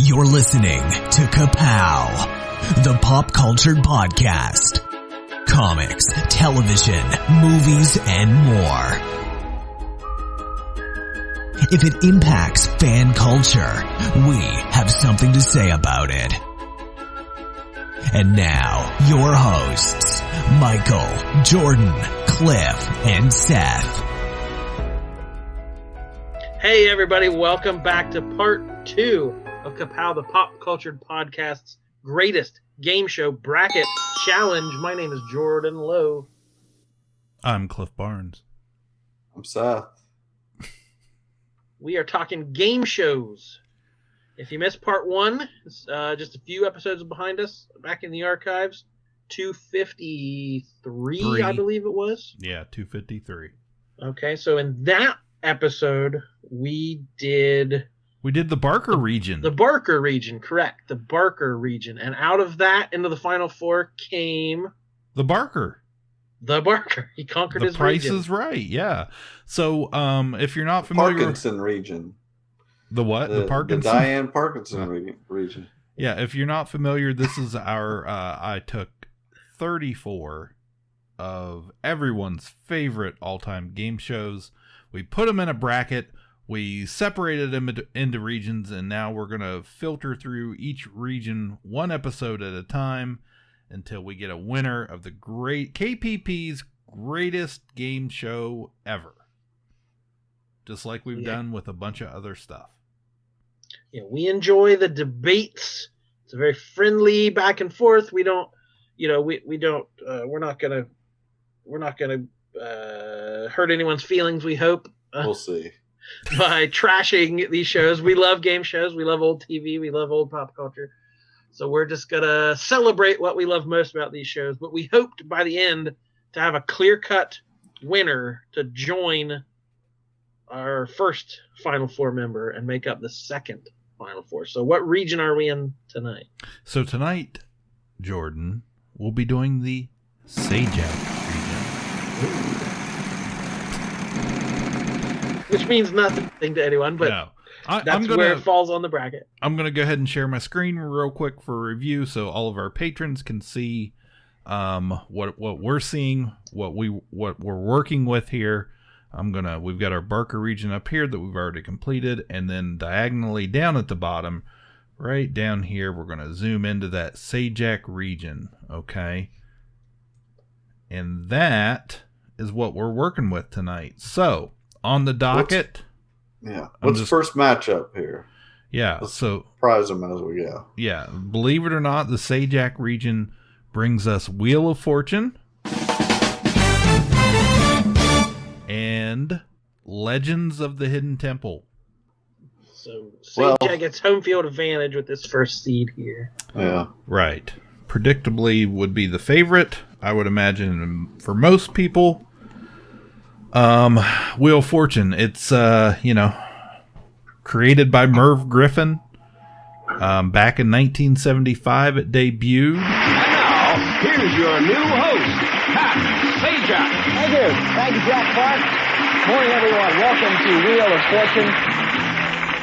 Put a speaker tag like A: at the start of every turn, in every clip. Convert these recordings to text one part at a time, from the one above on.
A: You're listening to Ka-Pow, the pop culture podcast. Comics, television, movies, and more. If it impacts fan culture, we have something to say about it. And now, your hosts, Michael, Jordan, Cliff, and Seth.
B: Hey everybody, welcome back to part 2 of Ka-Pow, the pop culture podcast's greatest game show bracket challenge. My name is Jordan Lowe.
C: I'm Cliff Barnes.
D: I'm Seth.
B: We are talking game shows. If you missed part 1, just a few episodes behind us, back in the archives, 253, I believe it was.
C: Yeah, 253.
B: Okay, so in that episode, we did
C: the Barker region.
B: The Barker region, correct. The Barker region. And out of that, into the final 4 came...
C: The Barker.
B: He conquered his
C: region. The Price
B: region.
C: is Right, yeah. So, if you're not familiar...
D: Parkinson region.
C: The what? The Parkinson?
D: The Diane Parkinson region.
C: Yeah, if you're not familiar, this is our... I took 34 of everyone's favorite all-time game shows. We put them in a bracket. We separated them into regions, and now we're going to filter through each region one episode at a time until we get a winner of the great KPP's greatest game show ever. Just like we've done with a bunch of other stuff.
B: Yeah, we enjoy the debates. It's a very friendly back and forth. We don't, we're not going to hurt anyone's feelings, we hope.
D: We'll see.
B: By trashing these shows. We love game shows. We love old TV. We love old pop culture. So we're just going to celebrate what we love most about these shows. But we hoped by the end to have a clear-cut winner to join our first Final Four member and make up the second Final Four. So what region are we in tonight?
C: So tonight, Jordan, we'll be doing the Sajak region.
B: Which means nothing to anyone, but
C: no.
B: That's where it falls on the bracket.
C: I'm going to go ahead and share my screen real quick for review so all of our patrons can see what we're seeing, what we're working with here. We've got our Barker region up here that we've already completed, and then diagonally down at the bottom, right down here, we're going to zoom into that Sajak region, okay? And that is what we're working with tonight. So, on the docket.
D: What's the first matchup here?
C: Yeah.
D: Let's
C: so
D: prize them as we go.
C: Yeah. Believe it or not, the Sajak region brings us Wheel of Fortune and Legends of the Hidden Temple.
B: So Sajak gets home field advantage with this first seed here.
D: Yeah.
C: Right. Predictably would be the favorite, I would imagine, for most people. Wheel of Fortune. It's, created by Merv Griffin. Back in 1975, it debuted.
E: And now, here's your new host, Pat Sajak.
F: Thank you. Thank you, Jack Clark. Morning, everyone. Welcome to Wheel of Fortune.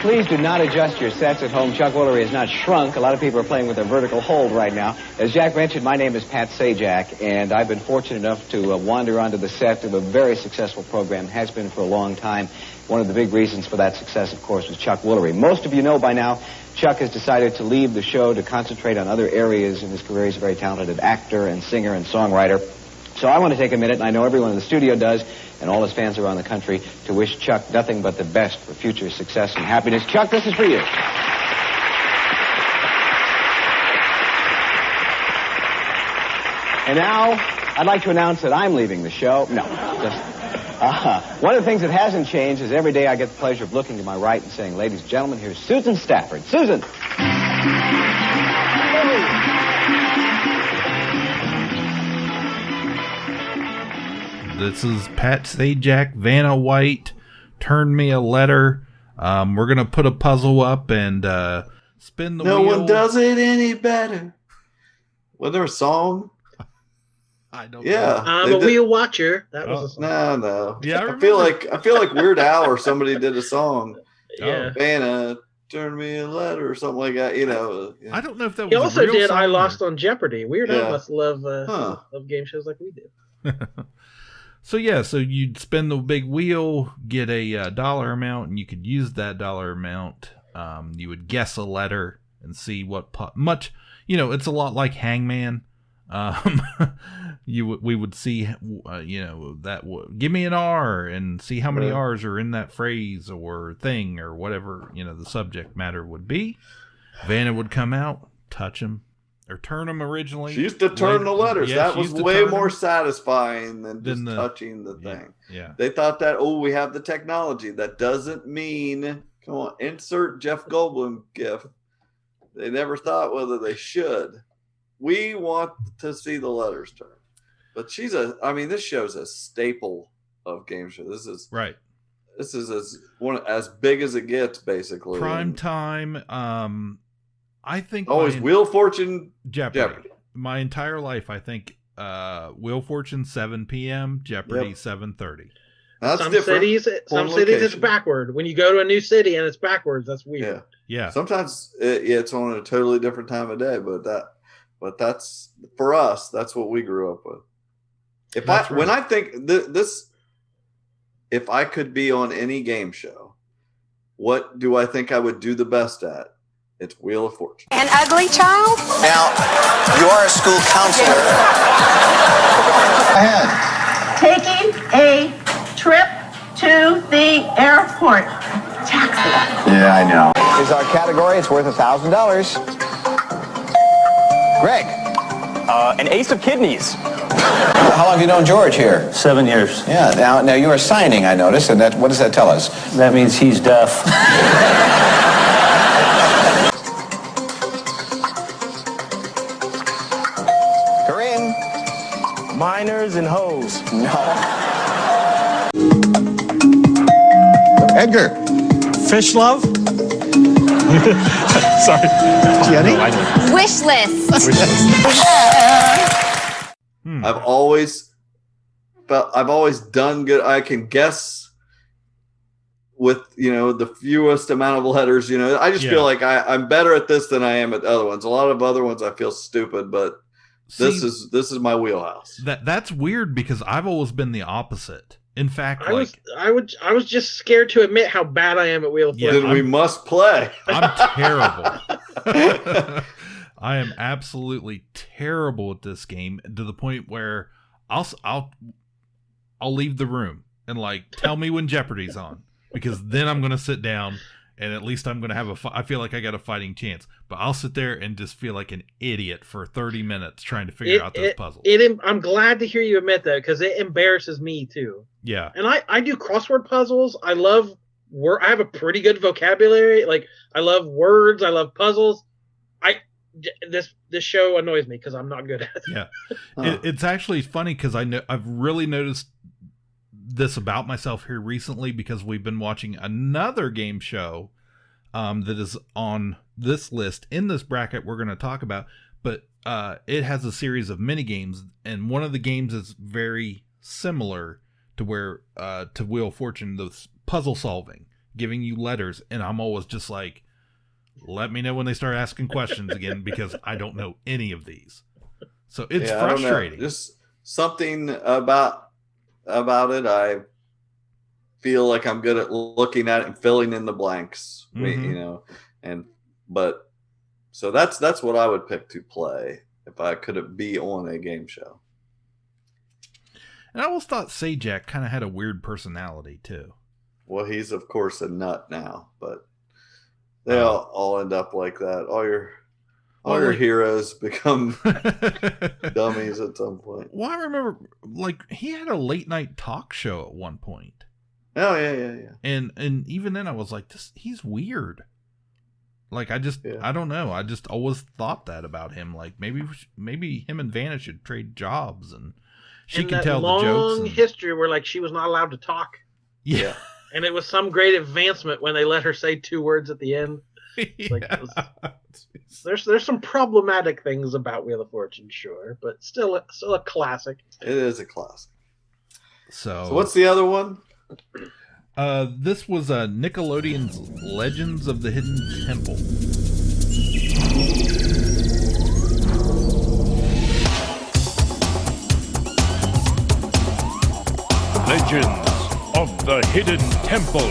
F: Please do not adjust your sets at home. Chuck Woolery has not shrunk. A lot of people are playing with a vertical hold right now. As Jack mentioned, my name is Pat Sajak, and I've been fortunate enough to wander onto the set of a very successful program, has been for a long time. One of the big reasons for that success, of course, was Chuck Woolery. Most of you know by now, Chuck has decided to leave the show to concentrate on other areas in his career. He's a very talented actor and singer and songwriter. So I want to take a minute, and I know everyone in the studio does, and all his fans around the country, to wish Chuck nothing but the best for future success and happiness. Chuck, this is for you. And now, I'd like to announce that I'm leaving the show. No, just... one of the things that hasn't changed is every day I get the pleasure of looking to my right and saying, ladies and gentlemen, here's Susan Stafford. Susan!
C: This is Pat Sajak, Vanna White, Turn Me a Letter. We're going to put a puzzle up and spin the wheel.
D: No one does it any better. Was there a song?
C: I don't
D: know.
B: I'm a wheel watcher. That was a song.
D: No.
C: Yeah,
D: I feel like Weird Al or somebody did a song.
B: Yeah.
D: Vanna, turn me a letter or something like that. You know.
C: I don't know if that was
B: He also
C: a real
B: did
C: song
B: I Lost
C: or...
B: on Jeopardy. Weird Al must love game shows like we do.
C: So you'd spin the big wheel, get a dollar amount, and you could use that dollar amount. You would guess a letter and see what much. You know, it's a lot like Hangman. We would see, give me an R and see how many R's are in that phrase or thing or whatever, the subject matter would be. Vanna would come out, touch him or turn them originally. She used
D: to turn the letters.
C: Yeah,
D: that was way more satisfying than just touching the thing.
C: Yeah.
D: They thought that, we have the technology. That doesn't mean, come on, insert Jeff Goldblum gif. They never thought whether they should. We want to see the letters turn. But this show's a staple of game show. This is
C: right.
D: This is as big as it gets, basically.
C: Prime time. I think
D: always Wheel of Fortune,
C: Jeopardy. My entire life, I think Wheel of Fortune 7 p.m. Jeopardy 7:30.
D: That's
B: some
D: different.
B: Some cities it's backward. When you go to a new city and it's backwards, that's weird.
C: Yeah.
D: Sometimes it's on a totally different time of day, but that's for us. That's what we grew up with. When I think this, if I could be on any game show, what do I think I would do the best at? It's Wheel of Fortune.
G: An ugly child?
H: Now, you are a school counselor. Go ahead.
G: Taking a trip to the airport. Taxi.
H: Yeah, I know. Here's our category. It's worth $1,000. Greg.
I: An ace of kidneys.
H: How long have you known George here?
I: 7 years.
H: Yeah. Now you are signing, I noticed, and what does that tell us?
I: That means he's deaf.
H: Corinne.
I: Miners and hoes.
H: No. Edgar.
J: Fish love? Sorry.
H: Jenny?
K: Wish list.
D: I've always done good. I can guess with the fewest amount of letters. I just feel like I'm better at this than I am at other ones. A lot of other ones I feel stupid, but this is my wheelhouse.
C: That's weird because I've always been the opposite. In fact,
B: I was just scared to admit how bad I am at Wheel of Fortune.
D: Then we must play.
C: I'm terrible. I am absolutely terrible at this game to the point where I'll leave the room and tell me when Jeopardy's on, because then I'm going to sit down and at least I'm going to have I feel like I got a fighting chance. But I'll sit there and just feel like an idiot for 30 minutes trying to figure out those puzzles.
B: I'm glad to hear you admit that, because it embarrasses me too.
C: Yeah.
B: And I do crossword puzzles. I have a pretty good vocabulary. I love words. I love puzzles. This show annoys me because I'm not good at it.
C: Yeah. It's actually funny because I've really noticed this about myself here recently, because we've been watching another game show that is on this list in this bracket we're going to talk about, but it has a series of mini games, and one of the games is very similar to Wheel of Fortune, the puzzle solving, giving you letters, and I'm always just like, let me know when they start asking questions again, because I don't know any of these. So it's frustrating.
D: Just something about it. I feel like I'm good at looking at it and filling in the blanks, so that's what I would pick to play if I could be on a game show.
C: And I always thought Sajak kind of had a weird personality too.
D: Well, he's of course a nut now, but they all end up like that. All your heroes become dummies at some point.
C: Well, I remember he had a late night talk show at one point.
D: Oh yeah.
C: And even then I was like, he's weird. I don't know. I just always thought that about him. Maybe him and Vanna should trade jobs, and she can tell the jokes.
B: Long history where she was not allowed to talk.
C: Yeah.
B: And it was some great advancement when they let her say 2 words at the end. There's some problematic things about Wheel of Fortune, sure, but still a classic.
D: It is a classic.
C: So
D: what's the other one?
C: This was Nickelodeon's Legends of the Hidden Temple.
J: Legends of the Hidden Temple.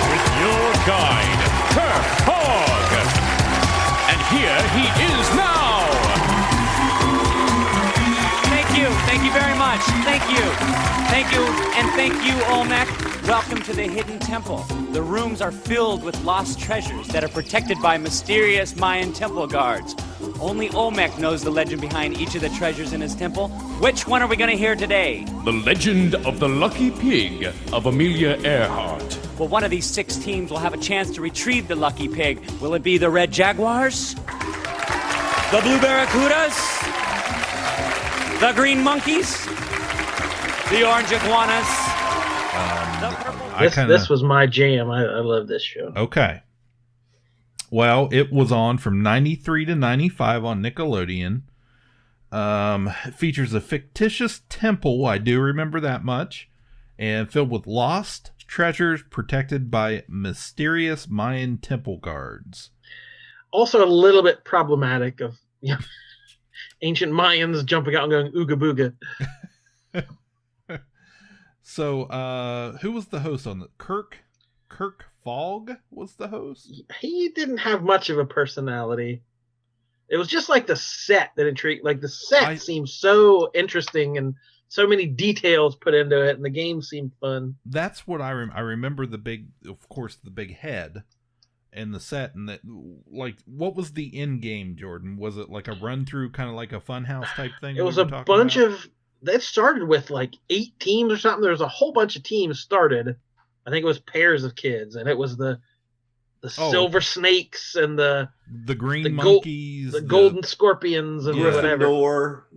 J: With your guide, Ka-Pow. And here he is now.
K: Thank you very much. Thank you. And thank you, Olmec. Welcome to the Hidden Temple. The rooms are filled with lost treasures that are protected by mysterious Mayan temple guards. Only Olmec knows the legend behind each of the treasures in his temple. Which one are we going to hear today?
J: The Legend of the Lucky Pig of Amelia Earhart.
K: Well, one of these 6 teams will have a chance to retrieve the Lucky Pig. Will it be the Red Jaguars? The Blue Barracudas? The Green Monkeys? The Orange Iguanas?
B: This was my jam. I love this show.
C: Okay. Well, it was on from 93 to 95 on Nickelodeon. It features a fictitious temple, I do remember that much, and filled with lost treasures protected by mysterious Mayan temple guards.
B: Also a little bit problematic of ancient Mayans jumping out and going ooga booga.
C: So, who was the host on the Kirk Fogg was the host?
B: He didn't have much of a personality. It was just like the set that intrigued. Like the set seemed so interesting and so many details put into it, and the game seemed fun.
C: That's what I remember. The big head and the set, and that, like, what was the end game, Jordan? Was it like a run through, kind of like a Funhouse type thing?
B: It was a bunch of. That started with like 8 teams or something. There was a whole bunch of teams started. I think it was pairs of kids, and it was the silver snakes and the
C: green monkeys,
B: the golden scorpions, and whatever.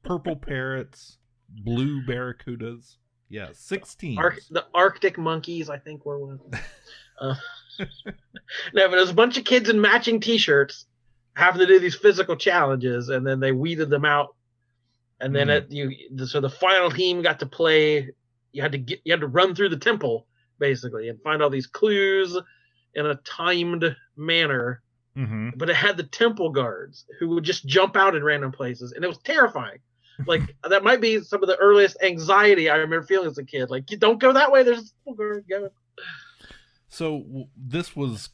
C: Purple parrots, blue barracudas. Yeah, 16.
B: The Arctic monkeys, I think, were one. No, but it was a bunch of kids in matching T-shirts having to do these physical challenges, and then they weeded them out. And then so the final team got to play. You had to run through the temple basically and find all these clues in a timed manner.
C: Mm-hmm.
B: But it had the temple guards who would just jump out in random places, and it was terrifying. Like that might be some of the earliest anxiety I remember feeling as a kid. Like, you don't go that way. There's a temple guard going.
C: So this was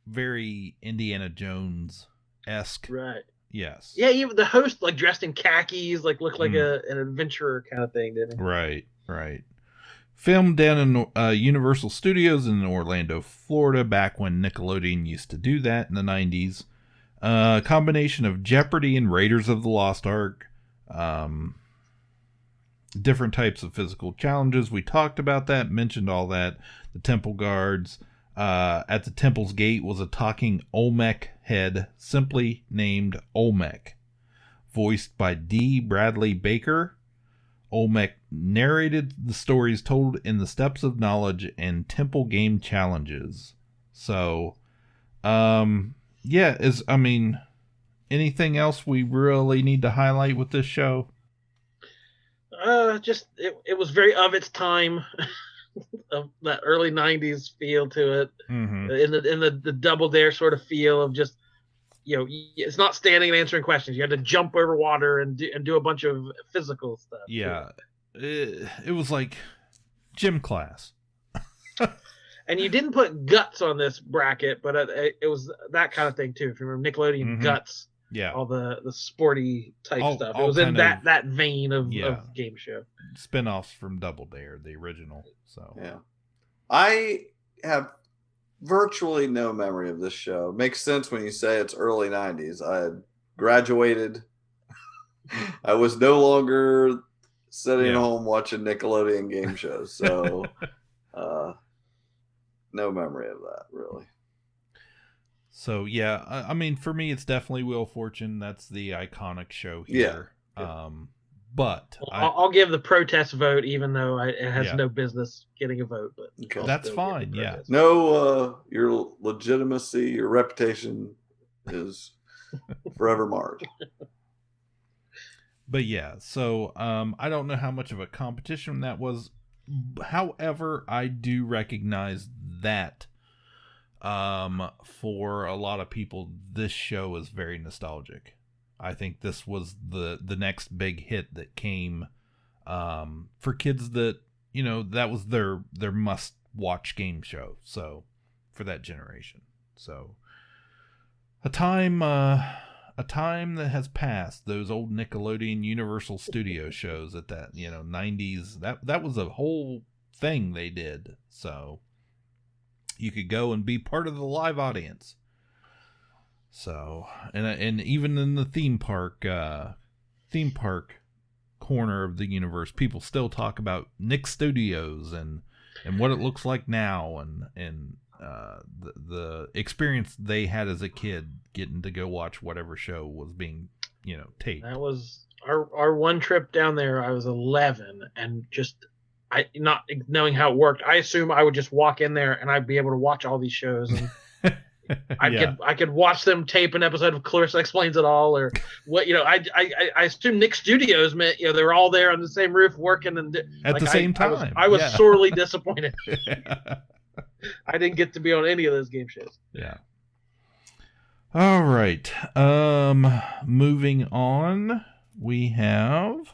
C: very Indiana Jones-esque,
B: right?
C: Yes.
B: Yeah, even the host, like, dressed in khakis, like, looked like an adventurer kind of thing, didn't he?
C: Right. Filmed down in Universal Studios in Orlando, Florida, back when Nickelodeon used to do that in the 90s. Combination of Jeopardy and Raiders of the Lost Ark. Different types of physical challenges. We talked about that, mentioned all that. The temple guards. At the temple's gate was a talking Olmec head, simply named Olmec. Voiced by D. Bradley Baker, Olmec narrated the stories told in the Steps of Knowledge and temple game challenges. So, anything else we really need to highlight with this show?
B: Just it was very of its time. Of that early 90s feel to it,
C: mm-hmm.
B: in the Double Dare sort of feel of just, it's not standing and answering questions. You had to jump over water and do a bunch of physical stuff.
C: Yeah, it was like gym class.
B: And you didn't put Guts on this bracket, but it was that kind of thing too. If you remember Nickelodeon, mm-hmm. Guts,
C: yeah,
B: all the sporty type stuff. It was in that vein of game show.
C: Spinoffs from Double Dare, the original. So
D: yeah, I have virtually no memory of this show. Makes sense when you say it's early 90s. I had graduated. I was no longer sitting at home watching Nickelodeon game shows, so no memory of that really.
C: So yeah, I mean, for me, it's definitely Wheel of Fortune. That's the iconic show here.
D: Yeah.
B: But I'll give the protest vote, even though it has no business getting a vote. But
C: that's fine. Yeah.
D: No, your legitimacy, your reputation is forever marred.
C: But yeah, so I don't know how much of a competition that was. However, I do recognize that for a lot of people, this show is very nostalgic. I think this was the next big hit that came for kids that, that was their must-watch game show. So, for that generation. So, a time that has passed. Those old Nickelodeon Universal Studio shows at that 90s. That was a whole thing they did. So you could go and be part of the live audience. So and even in the theme park corner of the universe, people still talk about Nick Studios and what it looks like now and the experience they had as a kid getting to go watch whatever show was being taped.
B: That was our one trip down there. I was 11 and not knowing how it worked, I assume I would just walk in there and I'd be able to watch all these shows and I could watch them tape an episode of Clarissa Explains It All or what. I assume Nick Studios meant they were all there on the same roof working and
C: at the same time.
B: I was sorely disappointed. I didn't get to be on any of those game shows.
C: Yeah. All right. Moving on, we have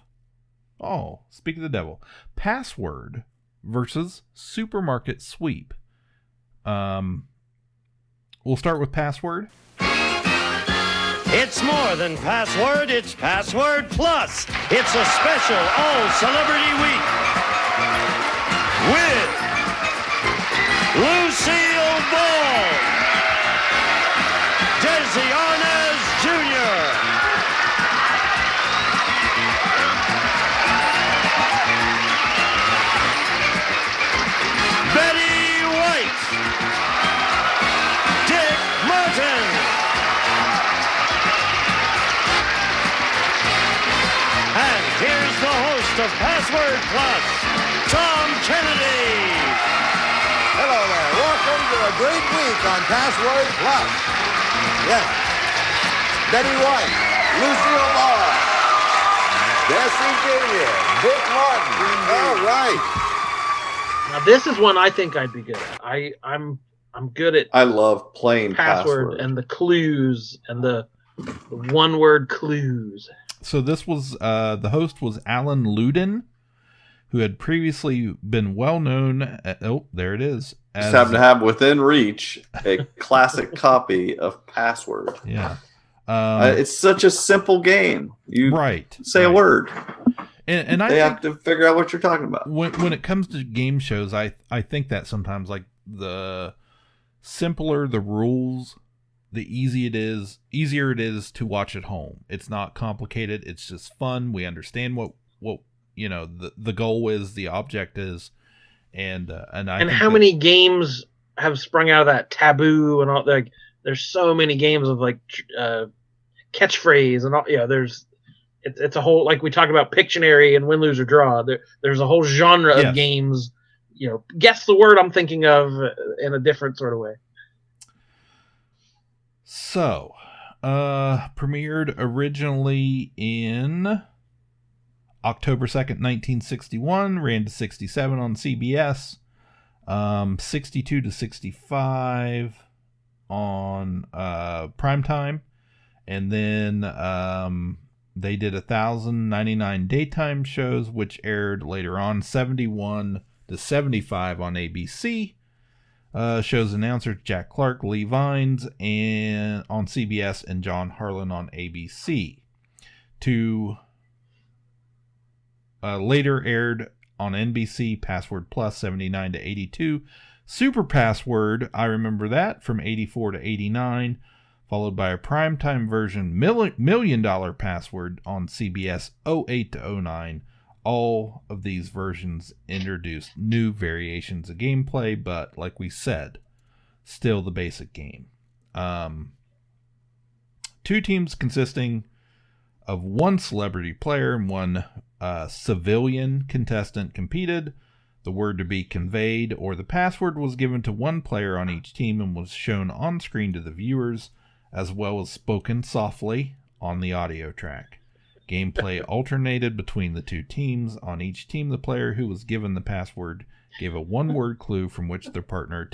C: Speak of the Devil. Password versus Supermarket Sweep. We'll start with Password.
L: It's more than Password, it's Password Plus. It's a special all-celebrity week with Lucille Ball, Desi Arnaz Jr., Betty White, Dick Martin, and here's the host of Password Plus, Tom Kennedy.
M: Hello there. Welcome to a great week on Password Plus. Yes. Betty White, Lucille Ball, Desi Jr., Dick Martin. All right.
B: Now this is one I think I'd be good at. I'm good at.
D: I love playing
B: Password and the clues and the one-word clues.
C: So this was the host was Alan Luden, who had previously been well known. There it is.
D: Just happen to have within reach a classic copy of Password.
C: Yeah,
D: it's such a simple game. You say a word,
C: and
D: they have to figure out what you're talking about.
C: When it comes to game shows, I think that sometimes the simpler the rules, the easier it is to watch at home. It's not complicated. It's just fun. We understand what the goal is, the object is, and
B: how many games have sprung out of that taboo and all. There's so many games of catchphrase and all. It's a whole, like we talk about Pictionary and Win, Lose or Draw. There's a whole genre of games. Guess the word I'm thinking of in a different sort of way.
C: So, premiered originally in October 2nd, 1961, ran to 67 on CBS, 62 to 65 on primetime, and then they did 1,099 daytime shows, which aired later on, 71 to 75 on ABC. Show's announcers Jack Clark, Lee Vines and on CBS, and John Harlan on ABC. Later aired on NBC, Password Plus 79 to 82. Super Password, I remember that, from 84 to 89, followed by a primetime version, $1 Million Password on CBS 08 to 09. All of these versions introduced new variations of gameplay, but like we said, still the basic game. Two teams consisting of one celebrity player and one civilian contestant competed. The word to be conveyed or the password was given to one player on each team and was shown on screen to the viewers, as well as spoken softly on the audio track. Gameplay alternated between the two teams. On each team, the player who was given the password gave a one-word clue from which their partner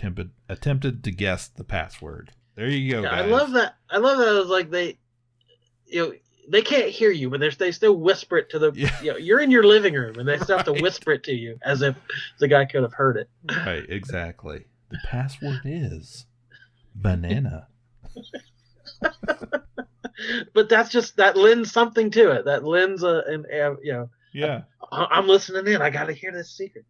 C: attempted to guess the password. There you go, guys.
B: I love that. It was like they can't hear you, but they still whisper it to the. You're in your living room, and they still have to whisper it to you as if the guy could have heard it.
C: Right, exactly. The password is banana.
B: But that lends something to it. That lends
C: Yeah.
B: I'm listening in. I got to hear this secret.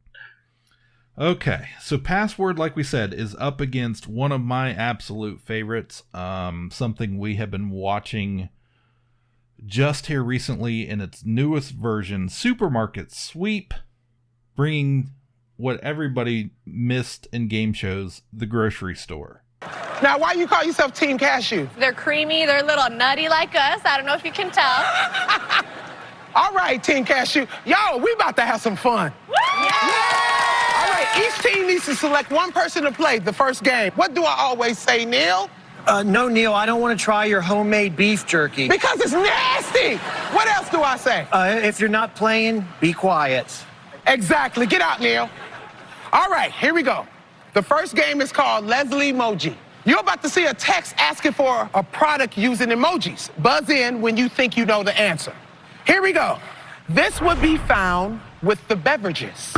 C: Okay, so Password, like we said, is up against one of my absolute favorites. Something we have been watching just here recently in its newest version, Supermarket Sweep, bringing what everybody missed in game shows, the grocery store.
N: Now, why you call yourself Team Cashew?
O: They're creamy, they're a little nutty like us. I don't know if you can tell.
N: All right, Team Cashew. Yo, we about to have some fun. All right, each team needs to select one person to play the first game. What do I always say, Neil?
P: No, Neil, I don't want to try your homemade beef jerky.
N: Because it's nasty. What else do I say?
P: If you're not playing, be quiet.
N: Exactly. Get out, Neil. All right, here we go. The first game is called Leslie Emoji. You're about to see a text asking for a product using emojis. Buzz in when you think you know the answer. Here we go. This would be found with the beverages.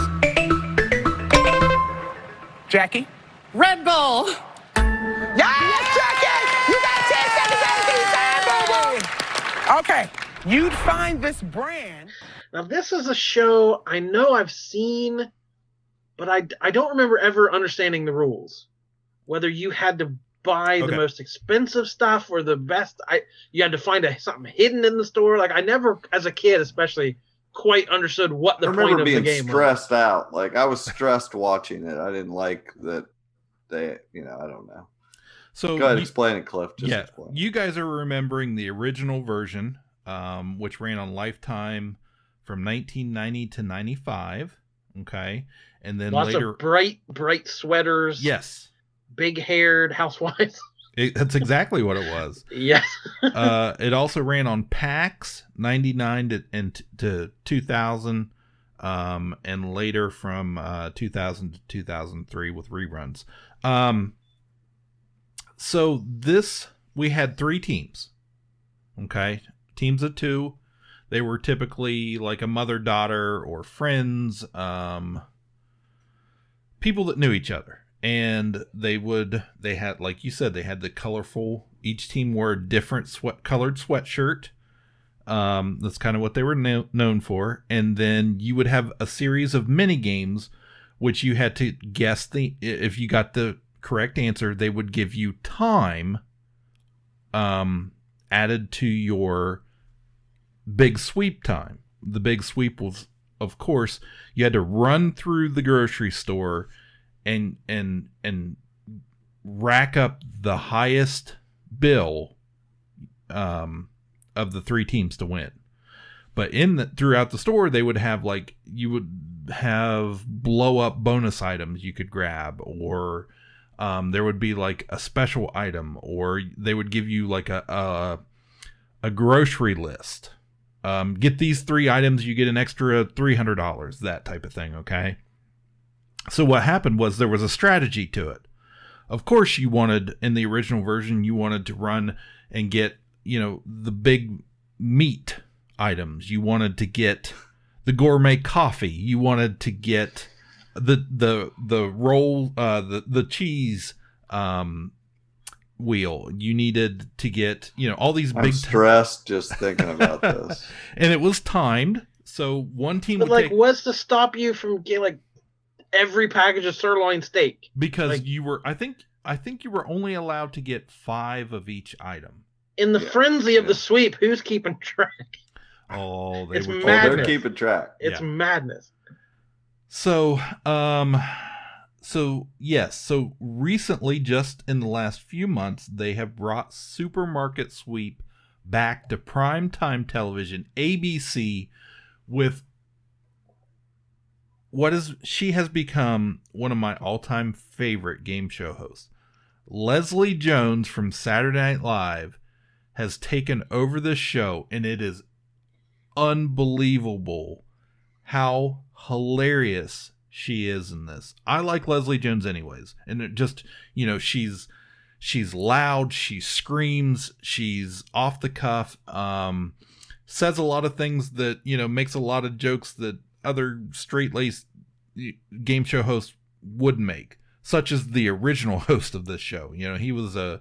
N: Jackie?
O: Red Bull.
N: Yes, Jackie! You got 10 seconds on the time, boo-boo! Okay, you'd find this brand.
B: Now, this is a show I know I've seen, but I don't remember ever understanding the rules. Whether you had to buy the most expensive stuff or the best, you had to find something hidden in the store. Like, I never, as a kid especially, quite understood what the point of the game was.
D: I remember being stressed out. Like, I was stressed watching it. I didn't like that they, I don't know.
C: So
D: go ahead, explain it, Cliff.
C: Explain. You guys are remembering the original version, which ran on Lifetime from 1990 to 95. Okay. And then
B: lots
C: later,
B: of bright sweaters.
C: Yes.
B: Big-haired housewives.
C: That's exactly what it was.
B: Yes.
C: It also ran on PAX 99 to 2000, and later from 2000 to 2003 with reruns. So we had 3 teams. Okay, teams of 2. They were typically like a mother-daughter or friends, people that knew each other. And they had, like you said, they had the colorful, each team wore a different colored sweatshirt. That's kind of what they were known for. And then you would have a series of mini games, which you had to guess if you got the correct answer, they would give you time, added to your big sweep time. The big sweep was, of course, you had to run through the grocery store and rack up the highest bill of the 3 teams to win. But throughout the store, they would have you would have blow up bonus items you could grab, or there would be like a special item, or they would give you like a grocery list. Get these 3 items, you get an extra $300, that type of thing. Okay. So what happened was there was a strategy to it. Of course, in the original version, you wanted to run and get, the big meat items. You wanted to get the gourmet coffee. You wanted to get the roll, the cheese wheel. You needed to get, all these big.
D: I'm stressed just thinking about this.
C: And it was timed. So one team would take.
B: What's to stop you from getting every package of sirloin steak?
C: Because you were, I think you were only allowed to get 5 of each item.
B: In the frenzy of the sweep, who's keeping track?
C: Oh,
D: they're keeping track.
B: It's madness.
C: So, yes. So recently, just in the last few months, they have brought Supermarket Sweep back to primetime television, ABC, with she has become one of my all-time favorite game show hosts. Leslie Jones from Saturday Night Live has taken over this show, and it is unbelievable how hilarious she is in this. I like Leslie Jones anyways. And it just, she's loud, she screams, she's off the cuff, says a lot of things that, makes a lot of jokes that other straight-laced game show hosts would make, such as the original host of this show. He was a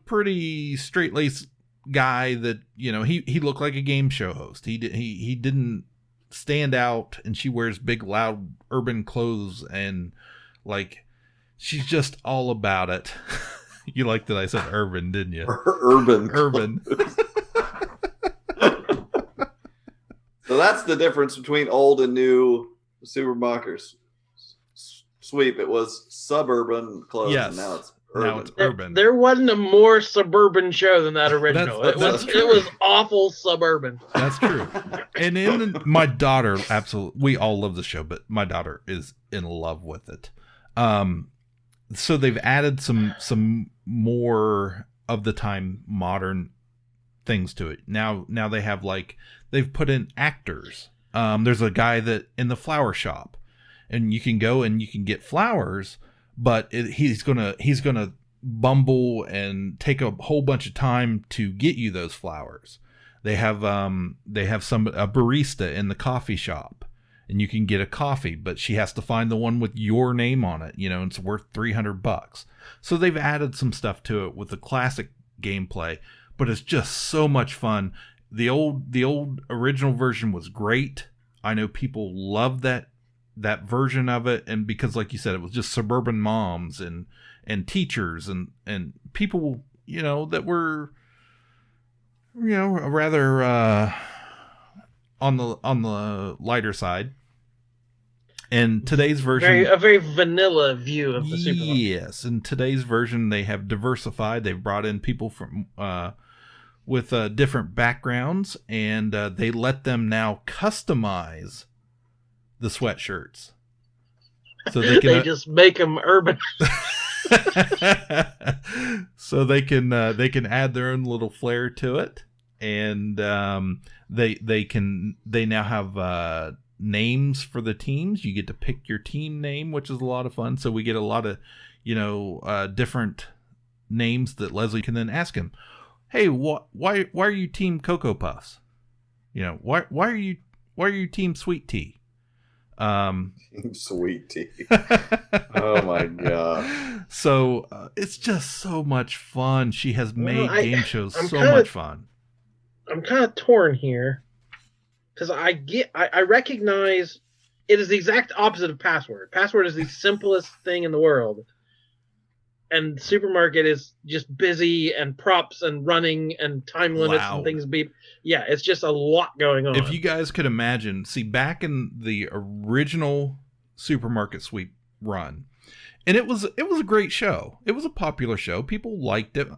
C: pretty straight-laced guy that, he looked like a game show host. He didn't stand out, and she wears big, loud, urban clothes, and she's just all about it. You liked that I said urban, didn't you? Urban.
D: So that's the difference between old and new Supermarkets Sweep. It was suburban clothes,
C: yes.
D: and now it's urban.
C: Now it's urban.
B: There wasn't a more suburban show than that original. It was awful suburban.
C: That's true. And my daughter, absolutely, we all love the show, but my daughter is in love with it. So they've added some more of the time modern things to it. Now they have they've put in actors. There's a guy that in the flower shop, and you can go and you can get flowers, but he's gonna bumble and take a whole bunch of time to get you those flowers. They have a barista in the coffee shop, and you can get a coffee, but she has to find the one with your name on it, and it's worth $300. So they've added some stuff to it with the classic gameplay, but it's just so much fun. The old original version was great. I know people love that version of it, and because, like you said, it was just suburban moms and teachers and people, that were, rather on the lighter side. And today's version,
B: a very vanilla view of the Supermarket.
C: Yes, in today's version, they have diversified. They've brought in people from with different backgrounds, and they let them now customize the sweatshirts, so they can
B: just make them urban.
C: So they can add their own little flair to it, and they now have names for the teams. You get to pick your team name, which is a lot of fun. So we get a lot of different names that Leslie can then ask him, hey, why are you team Cocoa Puffs? Why are you team Sweet Tea?
D: Sweet Tea. Oh my god.
C: So it's just so much fun. She has made game shows much fun.
B: I'm kind of torn here, because I recognize it is the exact opposite of Password. Password is the simplest thing in the world, and Supermarket is just busy and props and running and time limits and things. Yeah, it's just a lot going on.
C: If you guys could imagine, back in the original Supermarket Sweep run, and it was a great show. It was a popular show. People liked it.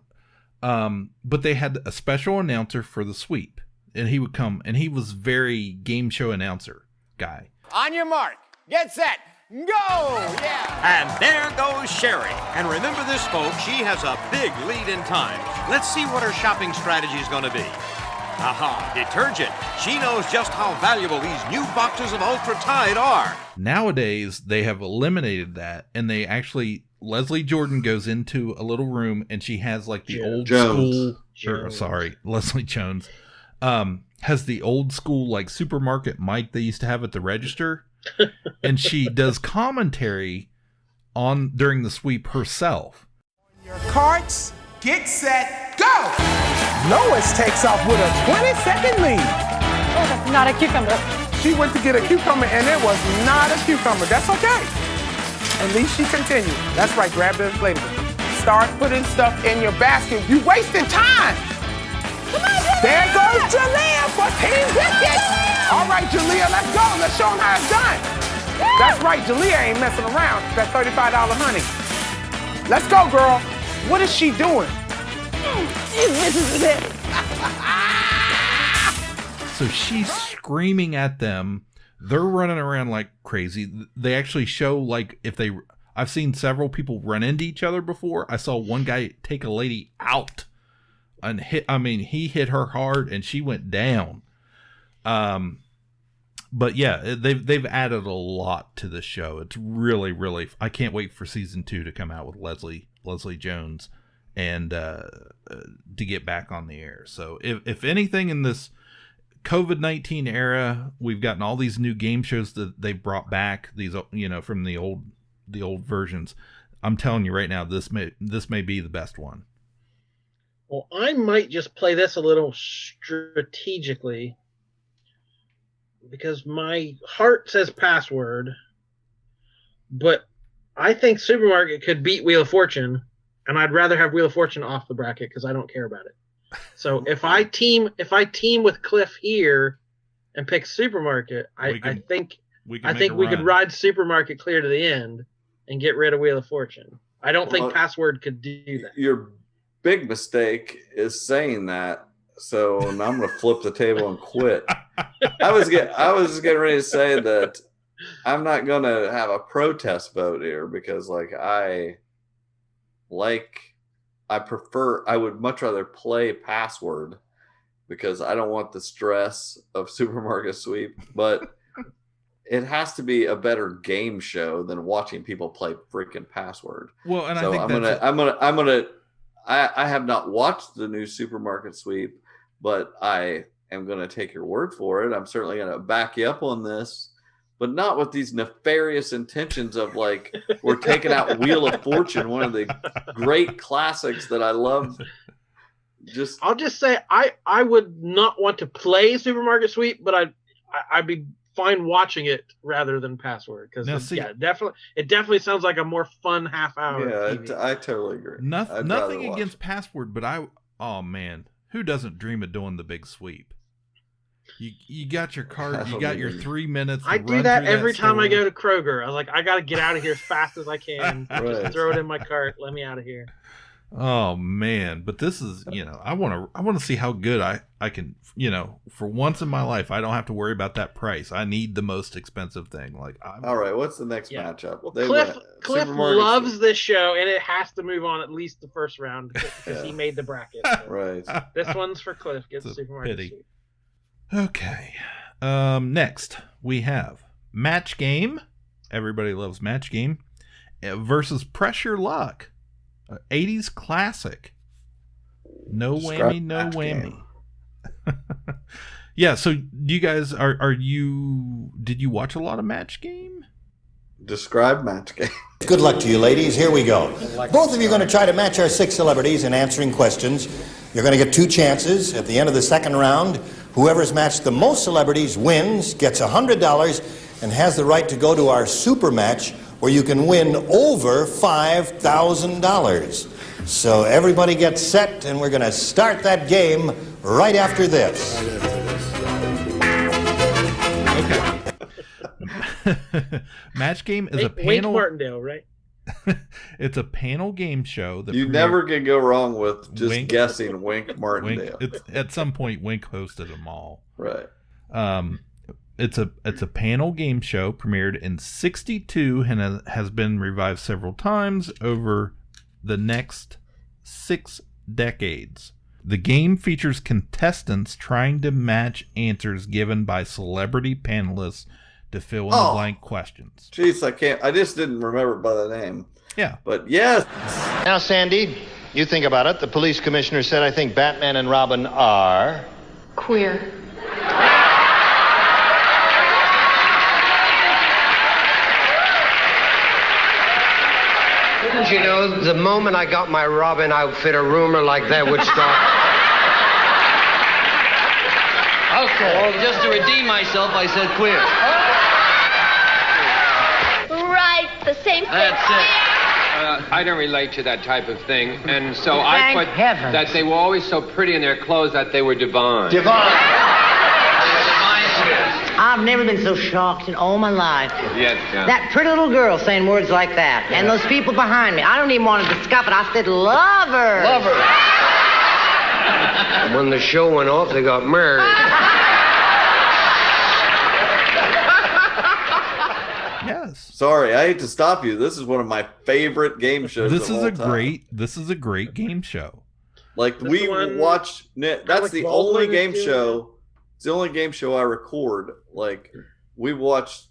C: But they had a special announcer for the sweep, and he would come, and he was very game show announcer guy.
Q: On your mark, get set, go! Yeah!
R: And there goes Sherry. And remember this, folks, she has a big lead in time. Let's see what her shopping strategy is going to be. Aha, detergent. She knows just how valuable these new boxes of Ultra Tide are.
C: Nowadays, they have eliminated that, and they actually... Leslie Jordan goes into a little room, and she has the old school. Leslie Jones has the old school supermarket mic they used to have at the register, and she does commentary during the sweep herself.
N: Your carts, get set, go! Lois takes off with a 20-second lead.
O: Oh, that's not a cucumber.
N: She went to get a cucumber, and it was not a cucumber. That's okay. At least she continued. That's right, grab the inflatable. Start putting stuff in your basket. You wasting time.
O: Come on, Jalea.
N: There goes Jalea for Team Biscuit. All right, Jalea, let's go. Let's show them how it's done. That's right, Jalea ain't messing around. That $35 honey. Let's go, girl. What is she doing?
O: This is it.
C: So she's screaming at them. They're running around like crazy. They actually show I've seen several people run into each other before. I saw one guy take a lady out and he hit her hard and she went down. But yeah, they've added a lot to the show. It's really, really. I can't wait for season 2 to come out with Leslie Jones, and to get back on the air. So if anything in this COVID-19 era, we've gotten all these new game shows that they brought back. These from the old versions. I'm telling you right now, this may be the best one.
B: Well, I might just play this a little strategically, because my heart says Password, but I think Supermarket could beat Wheel of Fortune, and I'd rather have Wheel of Fortune off the bracket because I don't care about it. So if I team with Cliff here and pick Supermarket, I think we could ride Supermarket clear to the end and get rid of Wheel of Fortune. I don't think Password could do that.
D: Your big mistake is saying that. So now I'm going to flip the table and quit. I was just getting ready to say that I'm not going to have a protest vote here because I would much rather play Password because I don't want the stress of Supermarket Sweep, but it has to be a better game show than watching people play freaking Password.
C: Well, and
D: so
C: I think
D: I have not watched the new Supermarket Sweep, but I am going to take your word for it. I'm certainly going to back you up on this, but not with these nefarious intentions of we're taking out Wheel of Fortune, one of the great classics that I love.
B: I'll just say I would not want to play Supermarket Sweep, but I'd be fine watching it rather than Password because it definitely sounds like a more fun half hour.
D: Yeah, I totally agree.
C: Nothing against Password, but oh man, who doesn't dream of doing the big sweep? You got your card, you got your 3 minutes.
B: I do that every time I go to Kroger. I was like, I got to get out of here as fast as I can. Just throw it in my cart. Let me out of here.
C: Oh man, but this is, I want to see how good I can, for once in my life, I don't have to worry about that price. I need the most expensive thing.
D: All right, what's the next matchup?
B: Well, Cliff loves this show, and it has to move on at least the first round because he made the bracket. So
D: right.
B: This one's for Cliff. Gets the Supermarket Sweep.
C: Okay. Next we have Match Game. Everybody loves Match Game versus Pressure Luck. 80s classic. No whammy, no whammy. Yeah, so you guys did you watch a lot of Match Game?
D: Describe Match Game.
S: Good luck to you, ladies. Here we go. Both of you are going to try to match our 6 celebrities in answering questions. You're going to get 2 chances. At the end of the second round, whoever's matched the most celebrities wins, gets $100, and has the right to go to our super match where you can win over $5,000. So everybody gets set, and we're going to start that game right after this.
C: Okay. Match Game is a panel.
B: Wink Martindale, right?
C: It's a panel game show that
D: never can go wrong with just guessing Wink Martindale.
C: At some point, Wink hosted them all.
D: Right.
C: It's a panel game show premiered in '62 and has been revived several times over the next 6 decades. The game features contestants trying to match answers given by celebrity panelists to fill in the blank questions.
D: Jeez, I just didn't remember by the name.
C: Yeah.
D: But yes.
S: Now, Sandy, you think about it. The police commissioner said, I think Batman and Robin are...
O: queer.
T: Didn't you know the moment I got my Robin outfit, a rumor like that would start?
U: Okay. Well, just to redeem myself, I said queer.
O: Right, the same thing.
U: That's it.
V: I don't relate to that type of thing, and so
T: Thank
V: I put
T: heavens.
V: that they were always so pretty in their clothes that they were divine.
W: I've never been so shocked in all my life.
V: Yes, yeah.
W: That pretty little girl saying words like that. Yeah. And those people behind me. I don't even want to discuss it. I said, lover.
T: Lover. And when the show went off, they got married.
C: Yes.
D: Sorry, I hate to stop you. This is one of my favorite game shows.
C: This is a great game show.
D: Like we watched. That's the only game show It's the only game show I record. Like we watched.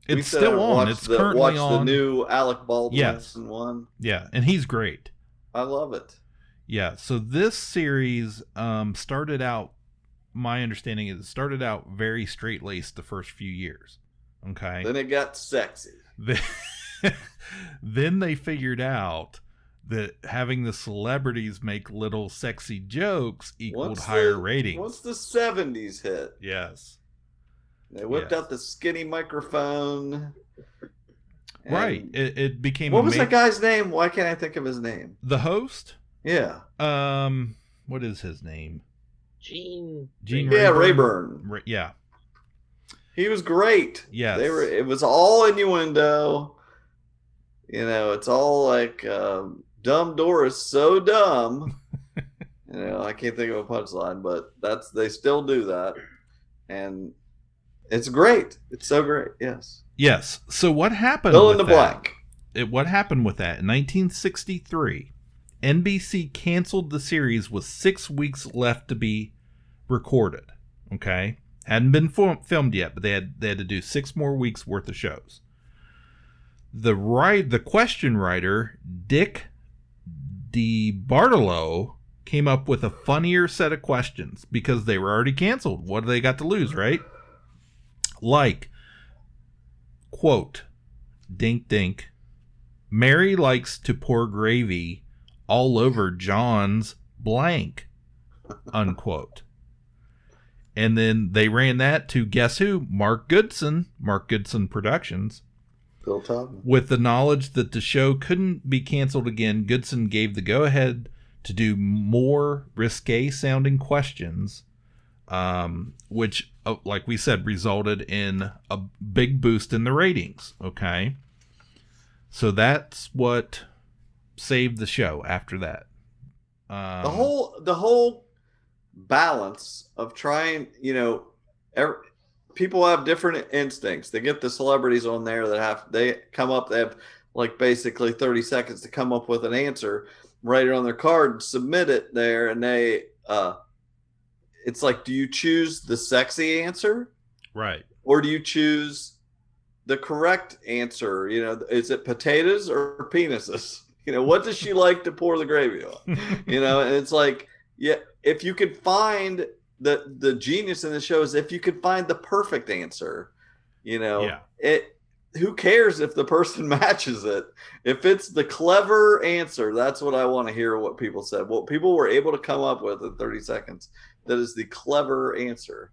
C: It's still on. It's currently on.
D: The new Alec Baldwin one.
C: Yeah, and he's great.
D: I love it.
C: Yeah, so this series started out, my understanding is it started out very straight-laced the first few years. Okay.
D: Then it got sexy.
C: Then they figured out that having the celebrities make little sexy jokes equaled higher ratings.
D: Once the 70s hit.
C: Yes.
D: They whipped out the skinny microphone.
C: Right. It became
D: What was that guy's name? Why can't I think of his name?
C: The host?
D: Yeah.
C: What is his name?
B: Gene
D: Rayburn.
C: Yeah.
D: He was great.
C: Yes.
D: It was all innuendo. You know, it's all like Dumb Doris, so dumb. You know, I can't think of a punchline, but they still do that. And it's great. It's so great. Yes.
C: Yes. So what happened
D: Fill in the blank.
C: What happened with that? In 1963, NBC canceled the series with 6 weeks left to be recorded. Okay? Hadn't been filmed yet, but they had to do 6 more weeks worth of shows. The question writer, Dick DeBartolo, came up with a funnier set of questions because they were already canceled. What do they got to lose, right? Like, quote, dink dink, Mary likes to pour gravy all over John's blank, unquote. And then they ran that to, guess who? Mark Goodson Productions.
D: Bill Tubman.
C: With the knowledge that the show couldn't be canceled again, Goodson gave the go-ahead to do more risque-sounding questions, which, like we said, resulted in a big boost in the ratings. Okay? So that's what saved the show after that.
D: The whole balance of trying, you know, people have different instincts. They get the celebrities on there they have like basically 30 seconds to come up with an answer, write it on their card, submit it there, and it's like, do you choose the sexy answer?
C: Right.
D: Or do you choose the correct answer? You know, is it potatoes or penises? You know, what does she like to pour the gravy on? You know, and it's like, yeah, if you could find the genius in the show is if you could find the perfect answer, you know, who cares if the person matches it? If it's the clever answer, that's what I want to hear what people said. What people were able to come up with in 30 seconds, that is the clever answer.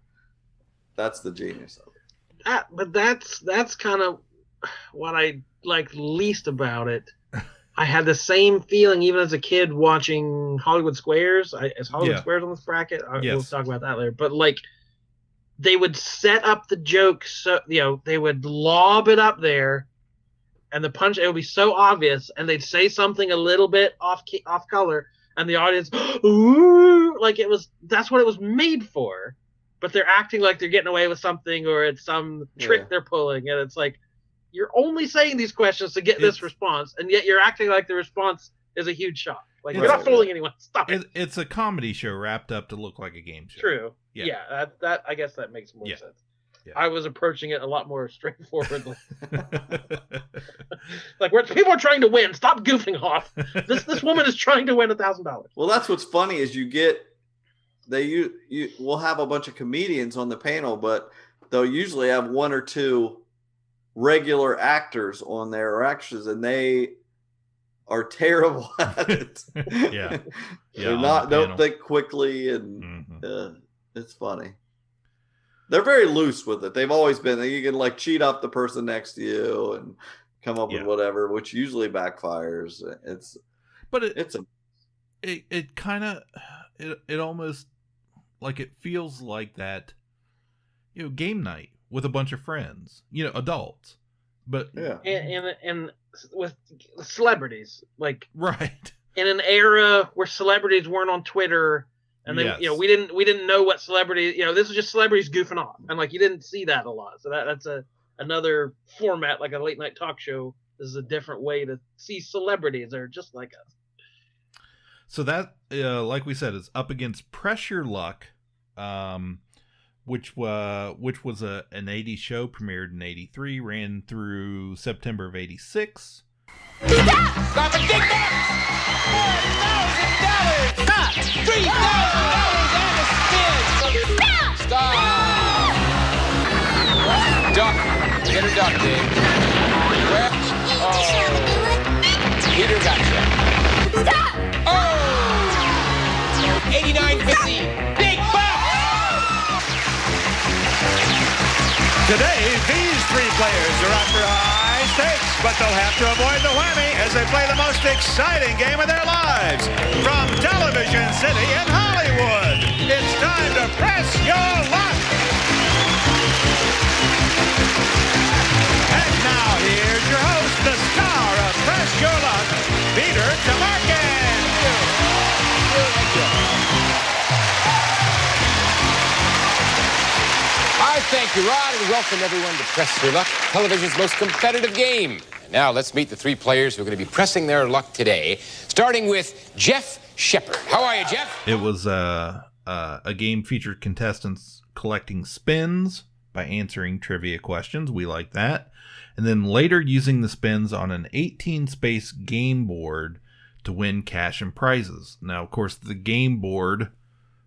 D: That's the genius of it.
B: But that's kind of what I like least about it. I had the same feeling even as a kid watching Hollywood Squares. Is Hollywood Squares on this bracket? We'll talk about that later. But like, they would set up the joke so, you know, they would lob it up there, and the punch, it would be so obvious, and they'd say something a little bit off color, and the audience, ooh, like that's what it was made for. But they're acting like they're getting away with something, or it's some trick they're pulling, and it's like, you're only saying these questions to get this response, and yet you're acting like the response is a huge shock. Like, you're not fooling anyone. Stop it.
C: It's a comedy show wrapped up to look like a game show.
B: True. Yeah, that I guess that makes more sense. Yeah. I was approaching it a lot more straightforwardly. Like, people are trying to win. Stop goofing off. This woman is trying to win $1,000.
D: Well, that's what's funny is we'll have a bunch of comedians on the panel, but they'll usually have one or two regular actors on there or actresses, and they are terrible at it. Don't think quickly, and it's funny. They're very loose with it. They've always been. You can like cheat off the person next to you and come up with whatever, which usually backfires.
C: It kind of it almost like it feels like that, you know, game night with a bunch of friends, you know, adults, but
B: and with celebrities, like
C: right
B: in an era where celebrities weren't on Twitter, and they, you know, we didn't know what celebrities, you know, this was just celebrities goofing off, and like you didn't see that a lot. So that's another format, like a late night talk show. This is a different way to see celebrities. They're just like us.
C: So that, like we said, is up against Pressure Luck. which was an 80s show, premiered in 83, ran through September of 86.
Q: Stop and dig back! $4,000! Stop! $3,000 and a spin! Stop! Duck. Get a duck, Dave. Where? Oh. Peter gotcha. Stop! Oh! $89.50. Big buck!
L: Today, these three players are after high stakes, but they'll have to avoid the whammy as they play the most exciting game of their lives. From Television City in Hollywood, it's time to press your luck. And now here's your host, the star of Press Your Luck, Peter DeMarcus.
V: Thank you, Rod, and welcome everyone to Press Your Luck, television's most competitive game. And now let's meet the three players who are going to be pressing their luck today, starting with Jeff Shepard. How are you, Jeff?
C: It was a game featured contestants collecting spins by answering trivia questions. We like that. And then later using the spins on an 18-space game board to win cash and prizes. Now, of course, the game board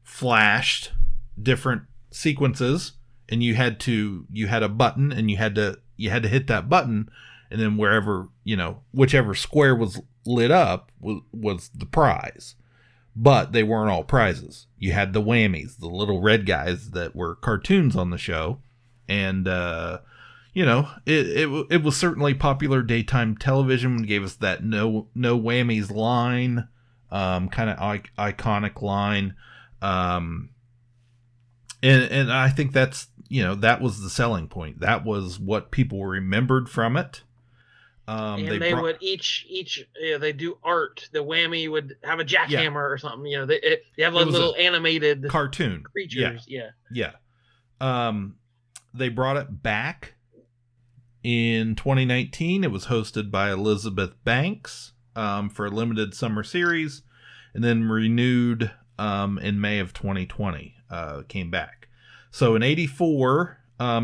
C: flashed different sequences, and you had a button, and you had to hit that button, and then whichever square was lit up was the prize. But they weren't all prizes. You had the whammies, the little red guys that were cartoons on the show, and it was certainly popular daytime television. Gave us that no whammies line, kind of iconic line, and I think that's that was the selling point. That was what people remembered from it.
B: And they would each they do art. The whammy would have a jackhammer or something. They have like little animated
C: cartoon
B: creatures.
C: Yeah. They brought it back in 2019. It was hosted by Elizabeth Banks for a limited summer series, and then renewed in May of 2020. Came back. So in 84,